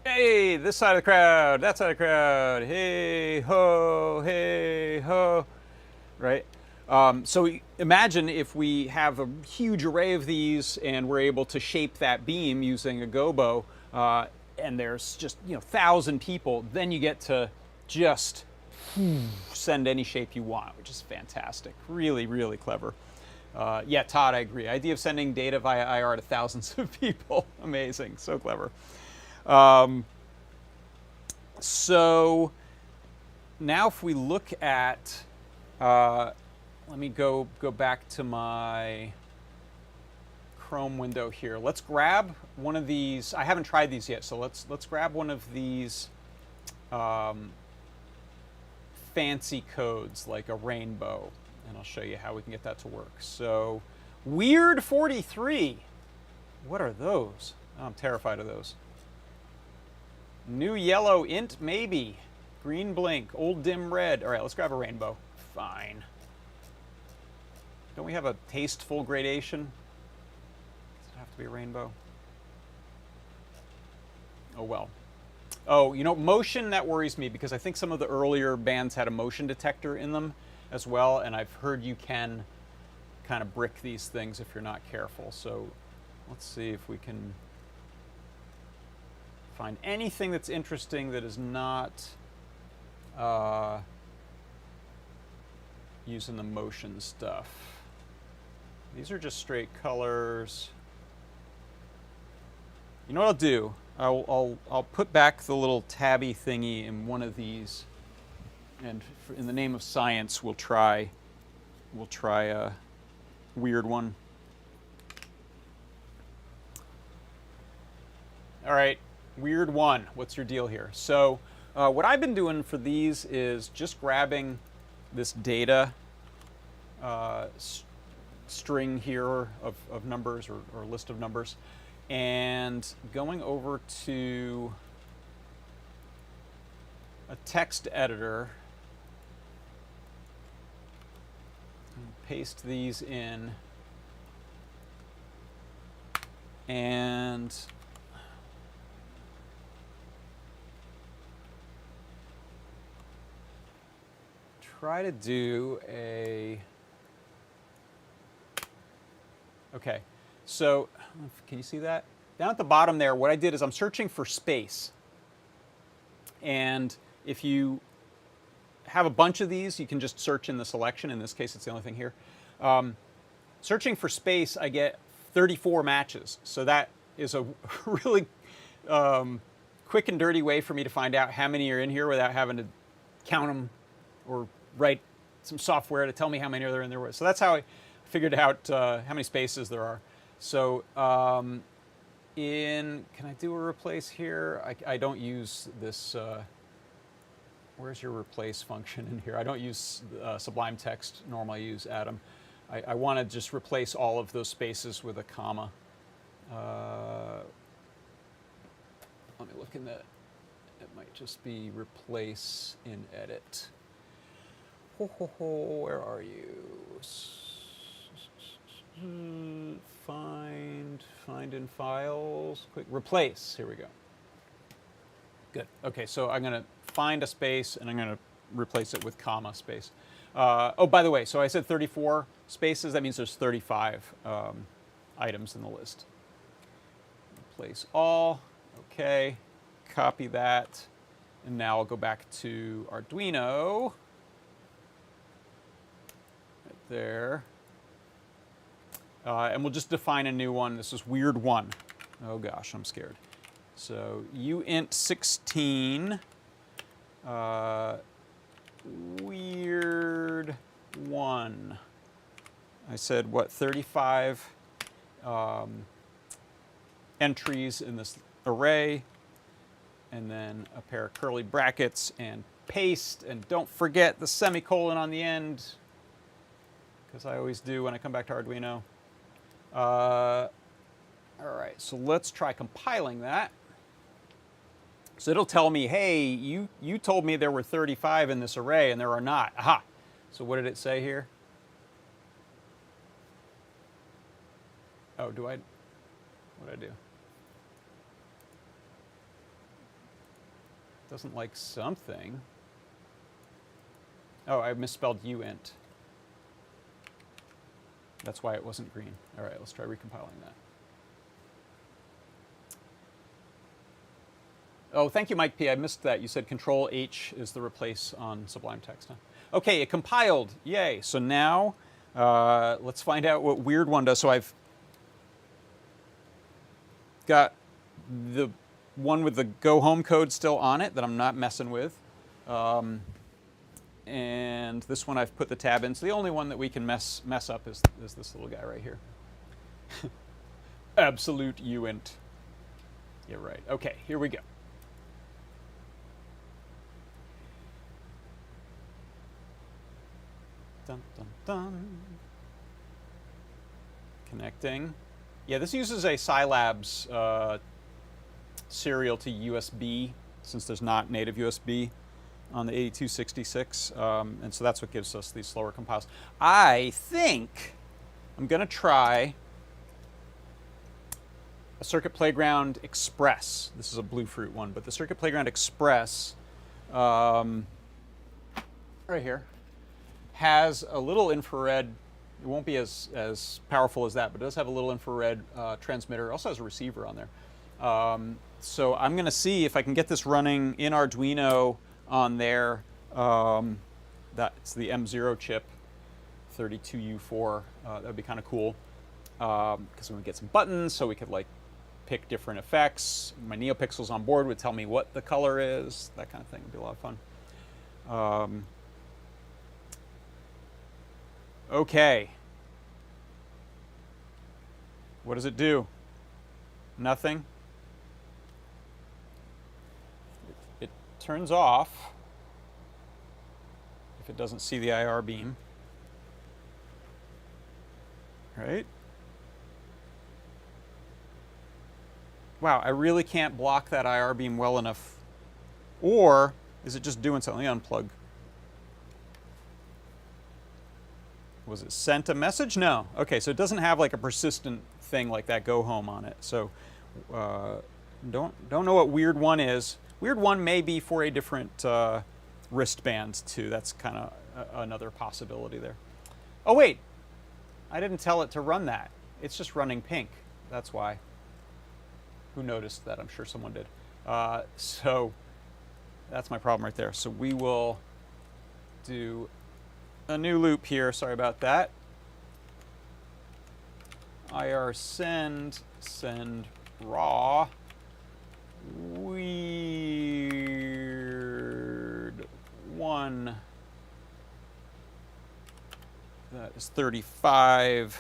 hey, this side of the crowd, that side of the crowd, hey ho, right? So imagine if we have a huge array of these and we're able to shape that beam using a gobo, and there's just 1,000 people, then you get to just send any shape you want, which is fantastic. Really, really clever. Yeah, Todd, I agree. Idea of sending data via IR to thousands of people. Amazing. So clever. So now if we look at, let me go back to my Chrome window here. Let's grab one of these. I haven't tried these yet, so let's grab one of these fancy codes like a rainbow. And I'll show you how we can get that to work. So, weird 43. What are those? Oh, I'm terrified of those. New yellow int maybe. Green blink. Old dim red. All right, let's grab a rainbow. Fine. Don't we have a tasteful gradation? Does it have to be a rainbow? Oh well. Oh, motion, that worries me because I think some of the earlier bands had a motion detector in them as well, and I've heard you can kind of brick these things if you're not careful. So let's see if we can find anything that's interesting that is not using the motion stuff. These are just straight colors. You know what I'll do? I'll put back the little tabby thingy in one of these, and in the name of science, we'll try a weird one. All right, weird one. What's your deal here? So what I've been doing for these is just grabbing this data string here of numbers or list of numbers, and going over to a text editor and paste these in, and try to do a, okay, so can you see that? Down at the bottom there, what I did is I'm searching for space. And if you have a bunch of these, you can just search in the selection. In this case, it's the only thing here. Searching for space, I get 34 matches. So that is a really quick and dirty way for me to find out how many are in here without having to count them or write some software to tell me how many are in there. So that's how I figured out how many spaces there are. So can I do a replace here? I don't use this, where's your replace function in here? I don't use Sublime Text, normally I use Atom. I want to just replace all of those spaces with a comma. Let me look in that. It might just be replace in edit. Where are you? Find in files, quick, replace, here we go. Good, okay, so I'm gonna find a space and I'm gonna replace it with comma space. Oh, by the way, so I said 34 spaces. That means there's 35 items in the list. Replace all. Okay. Copy that. And now I'll go back to Arduino. Right there. And we'll just define a new one. This is weird 1. Oh gosh, I'm scared. So uint16 weird 1. I said what, 35 entries in this array, and then a pair of curly brackets and paste, and don't forget the semicolon on the end, because I always do when I come back to Arduino. All right, so let's try compiling that. So it'll tell me, hey, you told me there were 35 in this array, and there are not. Aha! So what did it say here? Oh, what did I do? Doesn't like something. Oh, I misspelled uint. That's why it wasn't green. All right, let's try recompiling that. Oh, thank you, Mike P. I missed that. You said Control H is the replace on Sublime Text. Huh? Okay, it compiled. Yay. So now let's find out what weird 1 does. So I've got the one with the go home code still on it that I'm not messing with. And this one I've put the tab in. So the only one that we can mess up is this little guy right here. Absolute uint. You're right. Okay, here we go. Dun, dun, dun. Connecting. Yeah, this uses a Scilab's serial to USB, since there's not native USB on the 8266, and so that's what gives us these slower compiles. I think I'm going to try a Circuit Playground Express. This is a Bluefruit one, but the Circuit Playground Express, right here, has a little infrared. It won't be as powerful as that, but it does have a little infrared transmitter. It also has a receiver on there. So I'm going to see if I can get this running in Arduino on there. That's the M0 chip, 32U4. That would be kind of cool, because we would get some buttons, so we could like pick different effects. My NeoPixels on board would tell me what the color is. That kind of thing would be a lot of fun. Okay. What does it do? Nothing. It turns off if it doesn't see the IR beam. Right? Wow, I really can't block that IR beam well enough. Or is it just doing something? Let me unplug. Was it sent a message? No. Okay, so it doesn't have like a persistent thing like that go home on it. So don't know what weird 1 is. Weird 1 may be for a different wristbands too. That's kind of another possibility there. Oh wait, I didn't tell it to run that. It's just running pink. That's why. Who noticed that? I'm sure someone did. So that's my problem right there. So we will do a new loop here. Sorry about that. IR send raw weird 1. That is 35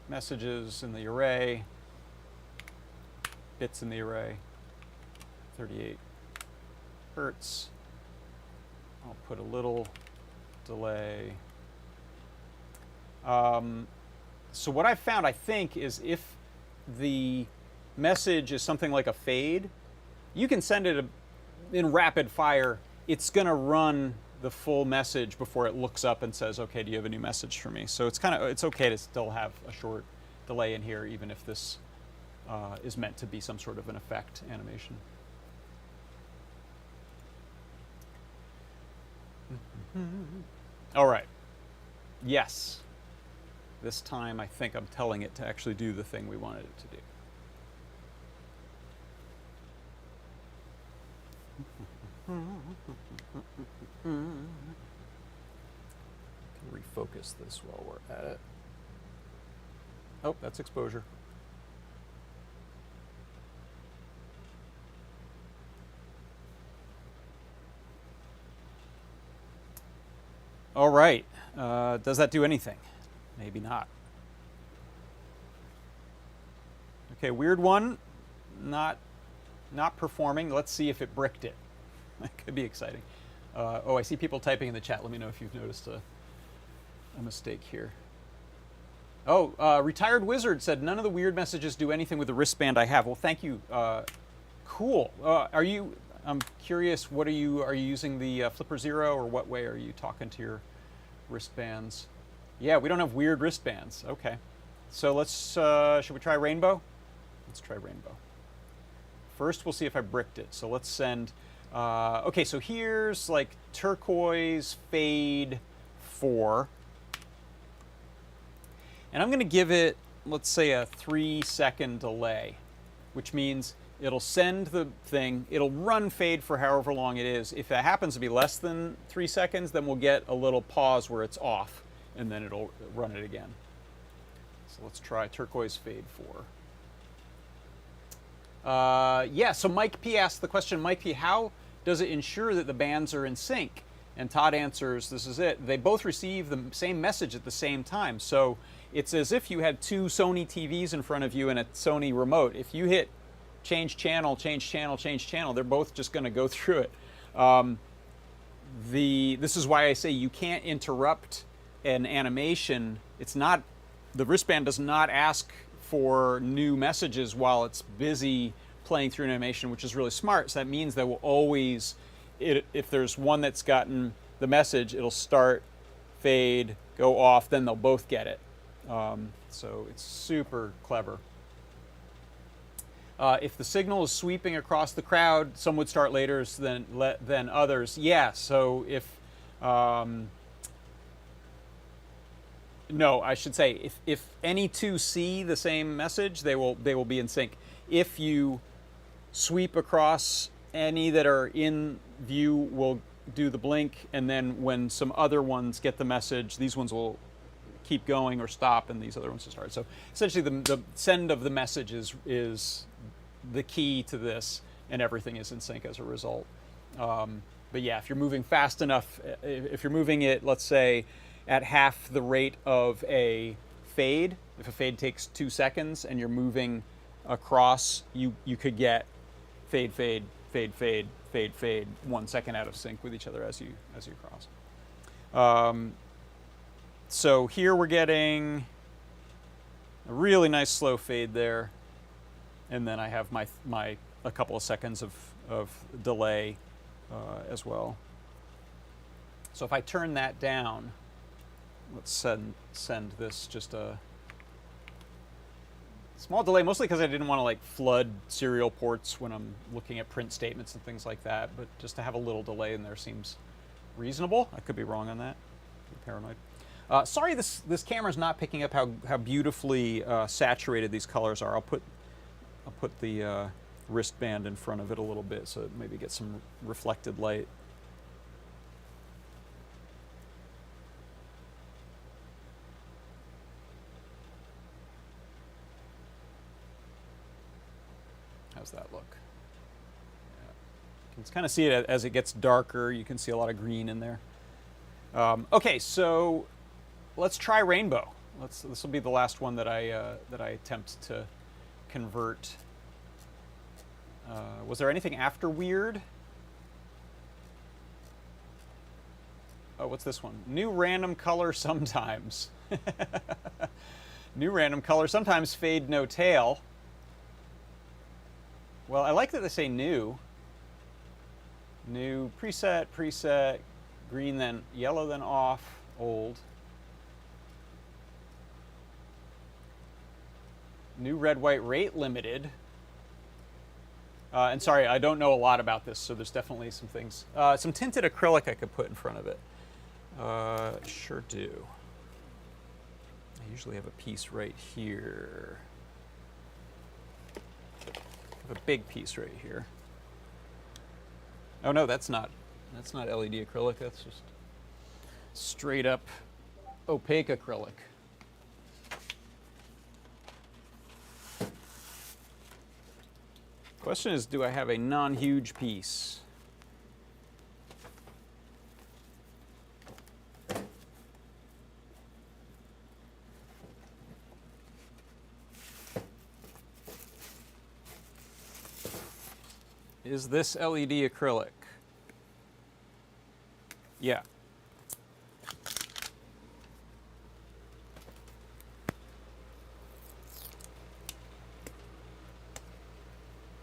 messages in the array, bits in the array, 38 hertz. I'll put a little delay. So what I found, I think, is if the message is something like a fade, you can send it in rapid fire. It's going to run the full message before it looks up and says, okay, do you have a new message for me? So it's okay to still have a short delay in here, even if this is meant to be some sort of an effect animation. All right. Yes. This time I think I'm telling it to actually do the thing we wanted it to do. Can refocus this while we're at it. Oh, that's exposure. All right. Does that do anything? Maybe not. Okay, weird one. Not performing. Let's see if it bricked it. That could be exciting. Oh, I see people typing in the chat. Let me know if you've noticed a mistake here. Oh, Retired Wizard said, none of the weird messages do anything with the wristband I have. Well, thank you. Cool. I'm curious, what are you using the Flipper Zero, or what way are you talking to your wristbands? Yeah, we don't have weird wristbands. Okay. So let's, should we try rainbow? Let's try rainbow. First, we'll see if I bricked it. So let's send, okay, so here's like turquoise fade 4. And I'm going to give it, let's say, a 3-second delay, which means it'll send the thing, it'll run fade for however long it is. If that happens to be less than 3 seconds, then we'll get a little pause where it's off, and then it'll run it again. So let's try turquoise fade 4. Yeah, so Mike P asked the question, Mike P, how does it ensure that the bands are in sync? And Todd answers, this is it. They both receive the same message at the same time. So it's as if you had two Sony TVs in front of you and a Sony remote. If you hit change channel, change channel, change channel, they're both just going to go through it. This is why I say you can't interrupt an animation. It's not, the wristband does not ask for new messages while it's busy playing through an animation, which is really smart. So that means that will always, if there's one that's gotten the message, it'll start, fade, go off, then they'll both get it. So it's super clever. If the signal is sweeping across the crowd, some would start later than others. Yeah, so if, no, I should say, if any two see the same message, they will be in sync. If you sweep across, any that are in view will do the blink, and then when some other ones get the message, these ones will keep going or stop, and these other ones will start. So essentially the send of the message is the key to this, and everything is in sync as a result. But yeah, if you're moving fast enough, if you're moving it, let's say, at half the rate of a fade, if a fade takes 2 seconds and you're moving across, you could get fade, fade, fade, fade, fade, fade, 1 second out of sync with each other as you cross. So here we're getting a really nice slow fade there, and then I have a couple of seconds of delay as well. So if I turn that down, let's send this just a small delay, mostly because I didn't want to like flood serial ports when I'm looking at print statements and things like that, but just to have a little delay in there seems reasonable. I could be wrong on that. I'm paranoid. Sorry, this camera's not picking up how beautifully saturated these colors are. I'll put the wristband in front of it a little bit so it maybe gets some reflected light. How's that look? Yeah. You can kind of see it as it gets darker. You can see a lot of green in there. Okay, so let's try rainbow. This will be the last one that I attempt to convert. Was there anything after weird? Oh, what's this one? New random color sometimes. New random color sometimes, fade no tail. Well, I like that they say new. New preset, green then yellow then off, old. New red, white, rate limited. And sorry, I don't know a lot about this, so there's definitely some things. Some tinted acrylic I could put in front of it. Sure do. I usually have a piece right here. I have a big piece right here. Oh no, that's not LED acrylic. That's just straight up opaque acrylic. Question is, do I have a non-huge piece? Is this LED acrylic? Yeah.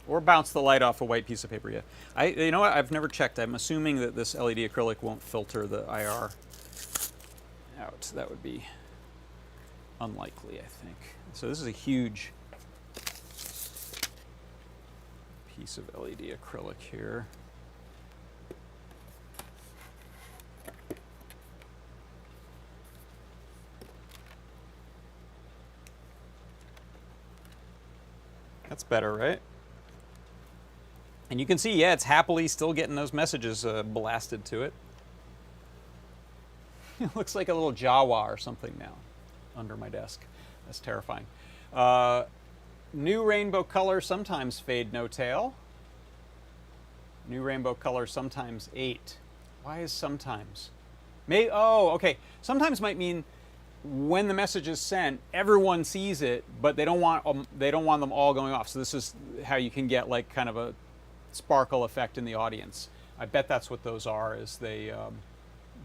Or bounce the light off a white piece of paper, yeah. You know what, I've never checked. I'm assuming that this LED acrylic won't filter the IR out. That would be unlikely, I think. So this is a huge piece of LED acrylic here. That's better, right? And you can see, yeah, it's happily still getting those messages blasted to it. It looks like a little Jawa or something now under my desk. That's terrifying. New rainbow color, sometimes fade, no tail. New rainbow color, sometimes 8. Why is sometimes? Oh, okay. Sometimes might mean when the message is sent, everyone sees it, but they don't want them all going off. So this is how you can get like kind of a sparkle effect in the audience. I bet that's what those are. Is they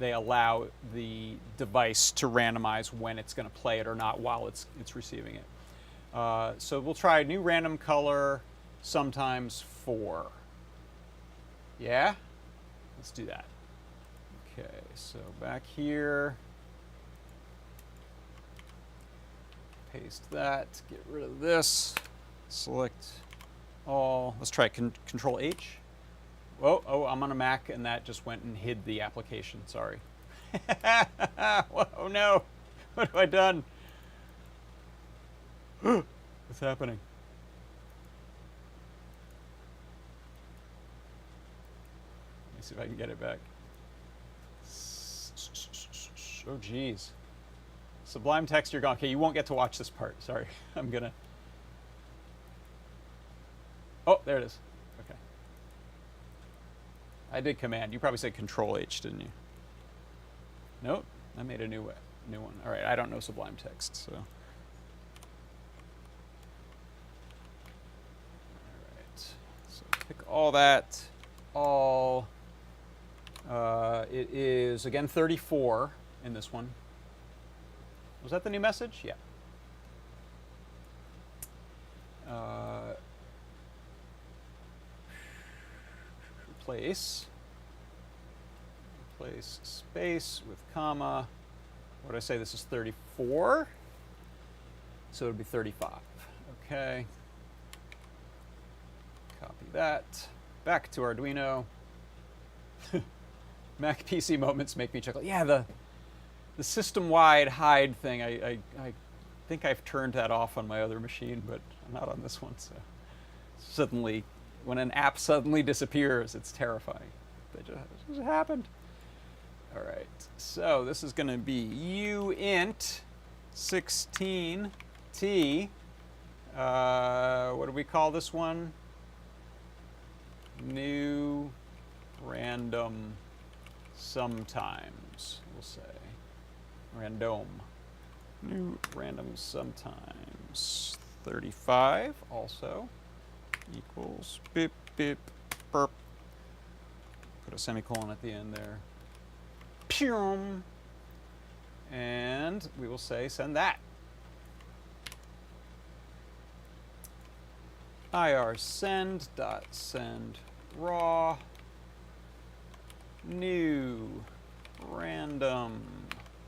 allow the device to randomize when it's going to play it or not while it's receiving it. So we'll try new random color, sometimes 4. Yeah? Let's do that. Okay, so back here. Paste that, get rid of this, select all. Let's try Control H. Oh, I'm on a Mac and that just went and hid the application, sorry. Whoa, no, what have I done? What's happening? Let me see if I can get it back. Oh, geez. Sublime text, you're gone. Okay, you won't get to watch this part. Sorry, I'm gonna. Oh, there it is. Okay. I did Command. You probably said Control H, didn't you? Nope. I made a new one. All right. I don't know Sublime text, so. All right. So pick all that. All. It is again 34 in this one. Was that the new message? Yeah. Replace space with comma. What did I say? This is 34. So it would be 35. Okay. Copy that. Back to Arduino. Mac PC moments make me chuckle. Yeah, the system-wide hide thing, I think I've turned that off on my other machine, but not on this one. So suddenly, when an app suddenly disappears, it's terrifying. It just happened. All right, so this is going to be uint 16t. What do we call this one? New random sometimes, we'll say. Random. New random sometimes. 35 also equals beep beep burp. Put a semicolon at the end there. Pyum. And we will say send that. IR send dot send raw new random.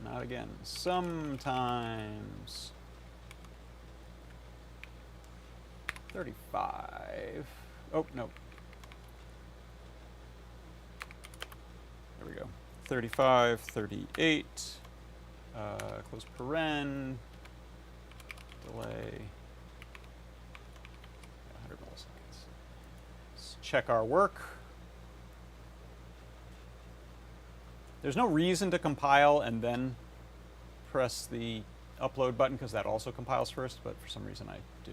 Not again. Sometimes. 35. Oh, no. There we go. 35, 38, close paren, delay, 100 milliseconds. Let's check our work. There's no reason to compile and then press the upload button because that also compiles first, but for some reason I do.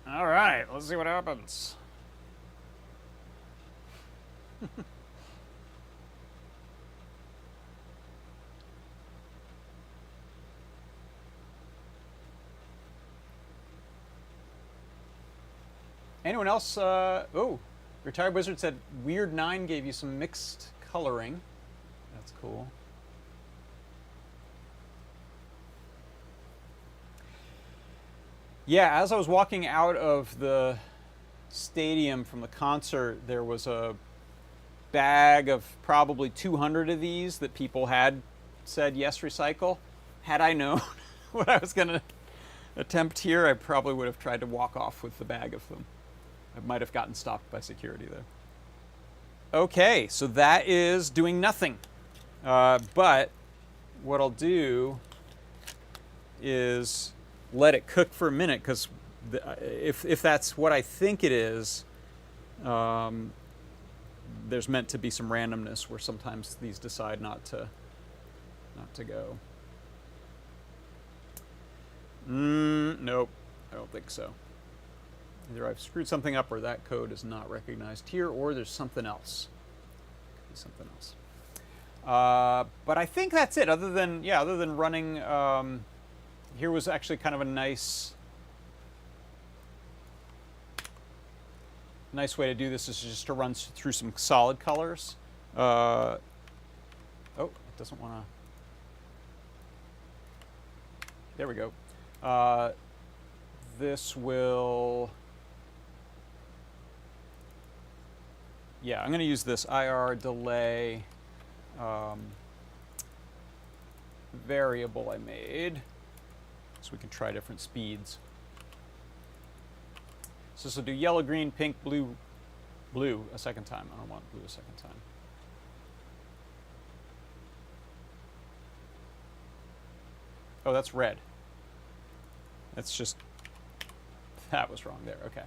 All right, let's see what happens. Anyone else? Oh, Retired Wizard said Weird 9 gave you some mixed coloring. That's cool. Yeah, as I was walking out of the stadium from the concert, there was a bag of probably 200 of these that people had said yes, recycle. Had I known what I was going to attempt here, I probably would have tried to walk off with the bag of them. I might have gotten stopped by security though. Okay, so that is doing nothing. But what I'll do is let it cook for a minute, because if that's what I think it is, there's meant to be some randomness where sometimes these decide not to go. Nope, I don't think so. Either I've screwed something up or that code is not recognized here, or there's something else. Could be something else. But I think that's it. Other than running, here was actually kind of a nice way to do this is just to run through some solid colors. Oh, it doesn't want to. There we go. This will. Yeah, I'm going to use this IR delay variable I made, so we can try different speeds. So this will do yellow, green, pink, blue a second time. I don't want blue a second time. Oh, that's red. That's just, that was wrong there. Okay.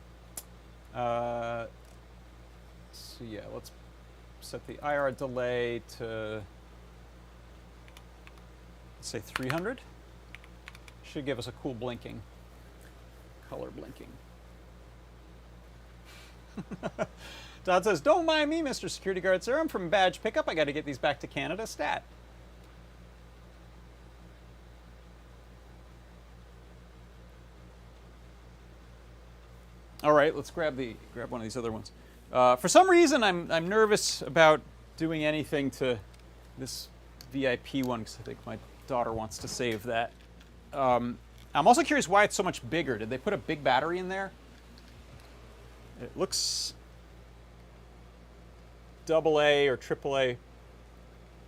So yeah, let's set the IR delay to, let's say 300. Should give us a cool blinking, color blinking. Todd says, don't mind me, Mr. Security Guard, sir. I'm from badge pickup. I got to get these back to Canada stat. All right, let's grab one of these other ones. For some reason, I'm nervous about doing anything to this VIP one because I think my daughter wants to save that. I'm also curious why it's so much bigger. Did they put a big battery in there? It looks AA or AAA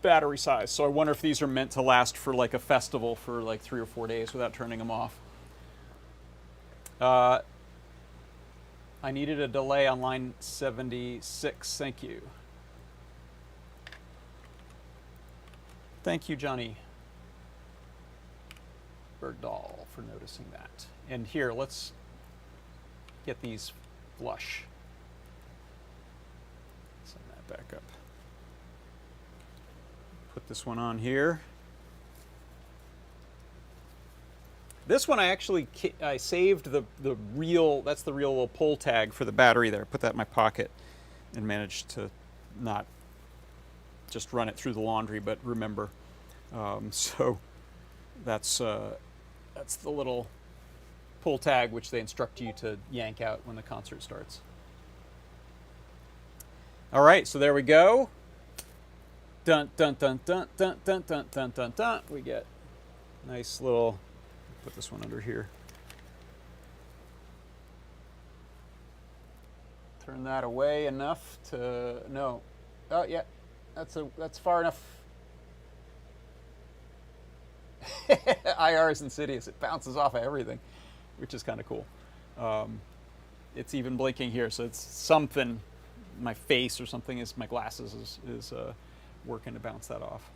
battery size. So I wonder if these are meant to last for like a festival for like 3 or 4 days without turning them off. I needed a delay on line 76. Thank you. Thank you, Johnny Bergdahl, for noticing that. And here, let's get these flush. Send that back up. Put this one on here. This one I saved the real, that's the real little pull tag for the battery there. I put that in my pocket and managed to not just run it through the laundry, but remember. So that's the little pull tag which they instruct you to yank out when the concert starts. All right, so there we go. Dun dun dun dun dun dun dun dun dun dun. We get nice little. Put this one under here. Turn that away enough to no. Oh yeah, that's far enough. IR is insidious. It bounces off of everything, which is kind of cool. It's even blinking here, so it's something my face or something is my glasses is working to bounce that off.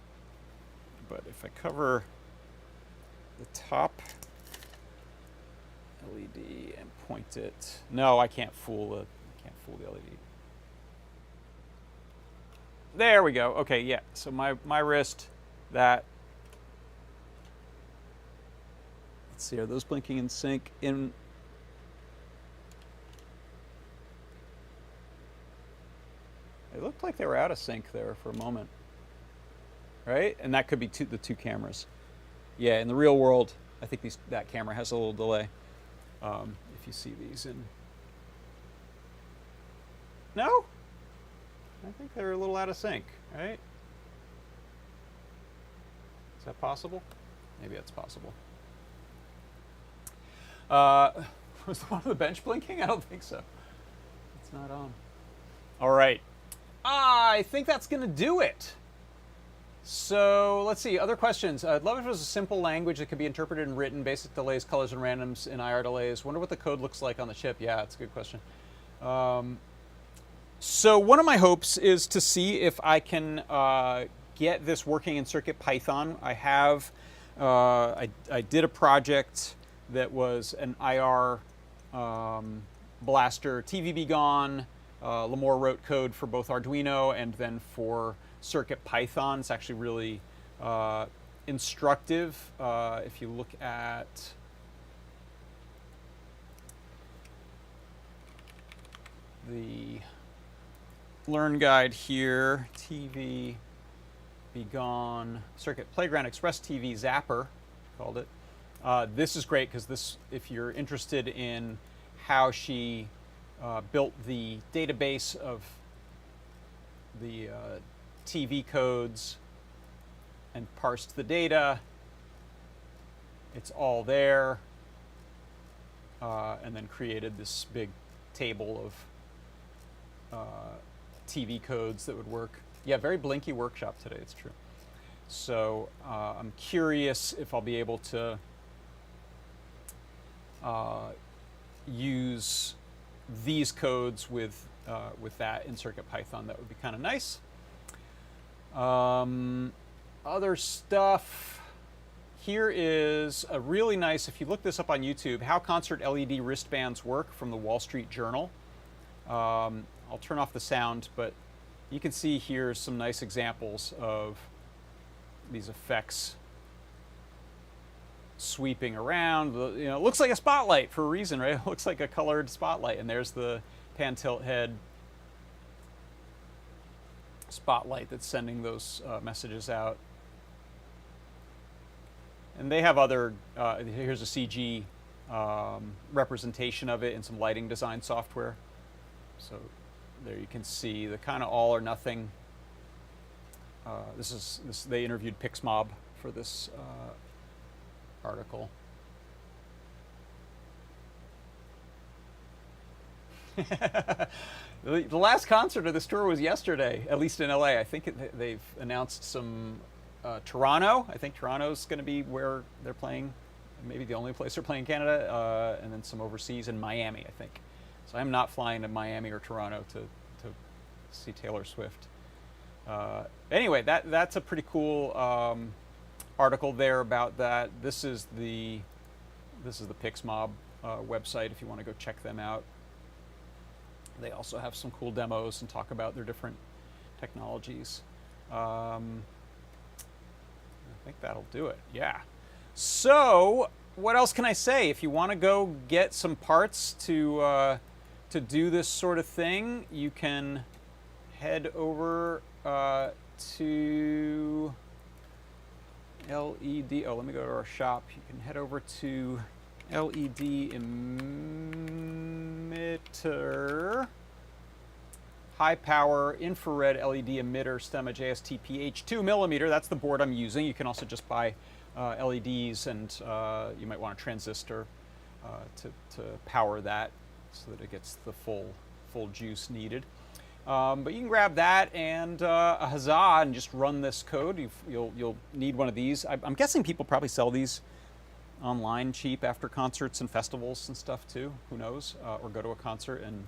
But if I cover the top LED and point it, no, I can't fool the LED. There we go. Okay, yeah. So my wrist, that. Let's see, are those blinking in sync? It looked like they were out of sync there for a moment, right? And that could be the two cameras. Yeah, in the real world, I think that camera has a little delay. If you see these in. No? I think they're a little out of sync, right? Is that possible? Maybe that's possible. Was the one on the bench blinking? I don't think so. It's not on. All right. I think that's going to do it. So let's see, other questions. I'd love if it was a simple language that could be interpreted and written, basic delays, colors, and randoms in IR delays. Wonder what the code looks like on the chip. Yeah, it's a good question. So one of my hopes is to see if I can get this working in CircuitPython. I have, I did a project that was an IR blaster TV Be Gone. Lamore wrote code for both Arduino and then for CircuitPython. It's actually really instructive. If you look at the Learn guide here, TV Be Gone, Circuit Playground Express TV Zapper, called it. This is great because this, if you're interested in how she built the database of the TV codes and parsed the data, it's all there, and then created this big table of TV codes that would work. Yeah, very blinky workshop today, it's true. So I'm curious if I'll be able to use these codes with that in CircuitPython. That would be kind of nice. Other stuff. Here is a really nice, if you look this up on YouTube, how concert LED wristbands work from the Wall Street Journal. I'll turn off the sound, but you can see here some nice examples of these effects sweeping around. You know, it looks like a spotlight for a reason, right? It looks like a colored spotlight, and there's the pan tilt head spotlight that's sending those messages out. And they have other, here's a CG representation of it in some lighting design software. So there you can see the kind of all or nothing. They interviewed Pixmob for this article. The last concert of this tour was yesterday, at least in LA. I think they've announced some Toronto. I think Toronto's going to be where they're playing, maybe the only place they're playing in Canada, and then some overseas in Miami, I think. So I'm not flying to Miami or Toronto to see Taylor Swift. Anyway, that's a pretty cool article there about that. This is the Pixmob website if you want to go check them out. They also have some cool demos and talk about their different technologies. I think that'll do it. Yeah. So what else can I say? If you want to go get some parts to do this sort of thing, you can head over to LED. Oh, let me go to our shop. You can head over to LED emitter, high power infrared LED emitter stemma JSTP H2mm. That's the board I'm using. You can also just buy LEDs, and you might want a transistor to power that so that it gets the full juice needed. But you can grab that and a Huzzah and just run this code. You'll need one of these. I'm guessing people probably sell these online cheap after concerts and festivals and stuff too. Who knows? Or go to a concert and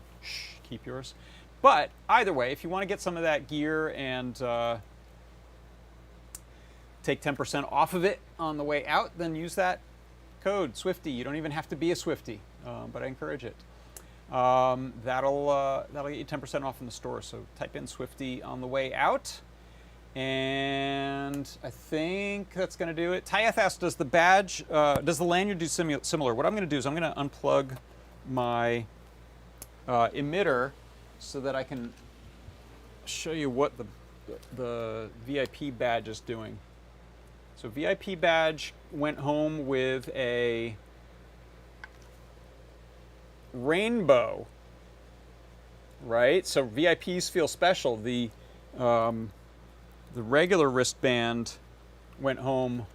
keep yours. But either way, if you want to get some of that gear and take 10% off of it on the way out, then use that code, Swifty. You don't even have to be a Swifty, but I encourage it. That'll get you 10% off in the store. So type in Swifty on the way out. And I think that's going to do it. Tyeth asked, does the badge, does the lanyard do similar? What I'm going to do is I'm going to unplug my emitter so that I can show you what the VIP badge is doing. So VIP badge went home with a rainbow, right? So VIPs feel special. The regular wristband went home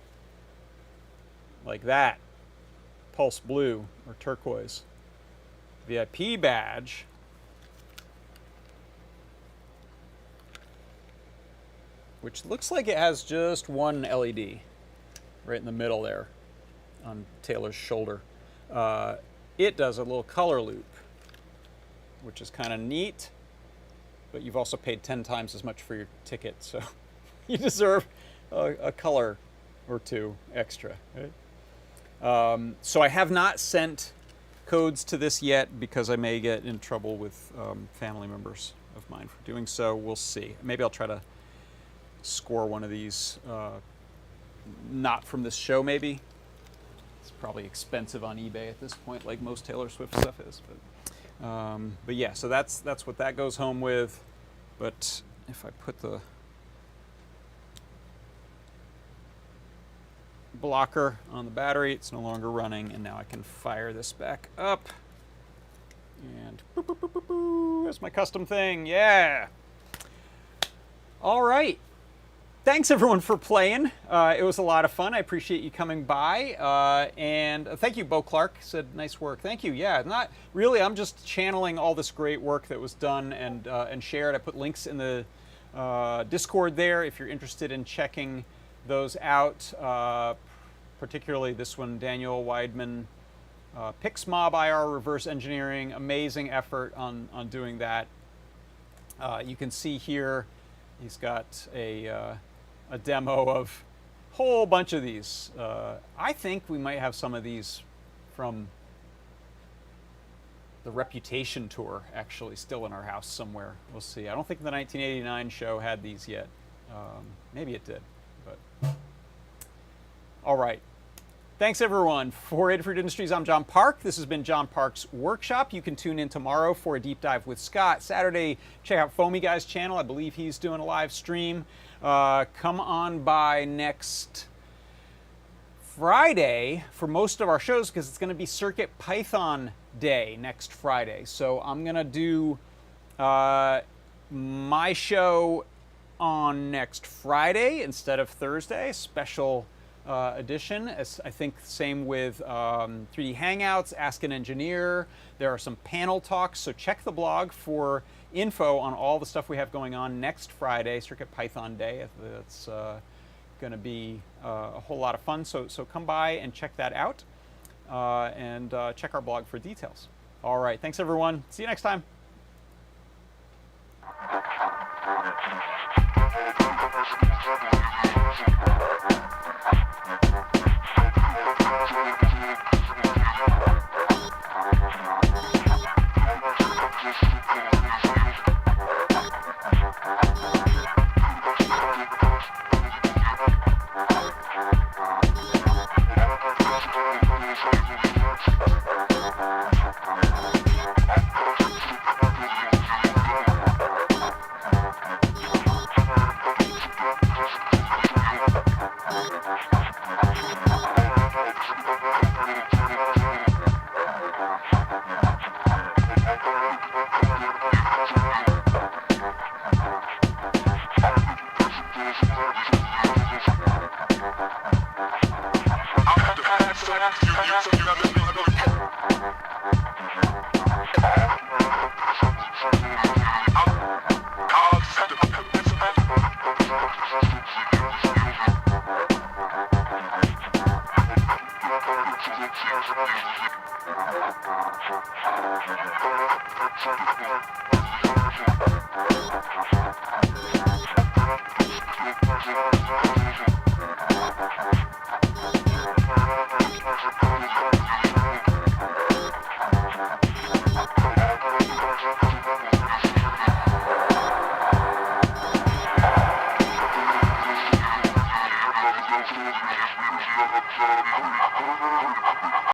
like that, pulse blue or turquoise. VIP badge which looks like it has just one LED right in the middle there on Taylor's shoulder. It does a little color loop, which is kind of neat, but you've also paid 10 times as much for your ticket, so you deserve a color or two extra. Right? So I have not sent codes to this yet because I may get in trouble with family members of mine for doing so. We'll see. Maybe I'll try to score one of these, not from this show maybe. It's probably expensive on eBay at this point, like most Taylor Swift stuff is. But yeah, so that's what that goes home with. But if I put the blocker on the battery, it's no longer running, and now I can fire this back up. And boop, boop, boop, boop, boop. There's my custom thing. Yeah. All right. Thanks everyone for playing. It was a lot of fun. I appreciate you coming by. And thank you, Bo Clark. Said nice work. Thank you. Yeah, not really. I'm just channeling all this great work that was done and shared. I put links in the Discord there if you're interested in checking those out. Particularly this one, Daniel Weidman, PixMob IR reverse engineering. Amazing effort on doing that. You can see here he's got a demo of a whole bunch of these. I think we might have some of these from the Reputation tour actually still in our house somewhere. We'll see. I don't think the 1989 show had these yet. Maybe it did, but all right. Thanks everyone. For Adafruit Industries, I'm John Park. This has been John Park's Workshop. You can tune in tomorrow for a deep dive with Scott. Saturday, check out Foamy Guy's channel. I believe he's doing a live stream. Come on by next Friday for most of our shows because it's going to be CircuitPython Day next Friday. So I'm going to do my show on next Friday instead of Thursday, special edition. As I think same with 3D Hangouts, Ask an Engineer. There are some panel talks, so check the blog for info on all the stuff we have going on next Friday, CircuitPython Day. That's going to be a whole lot of fun, so come by and check that out, and check our blog for details. All right, thanks everyone. See you next time.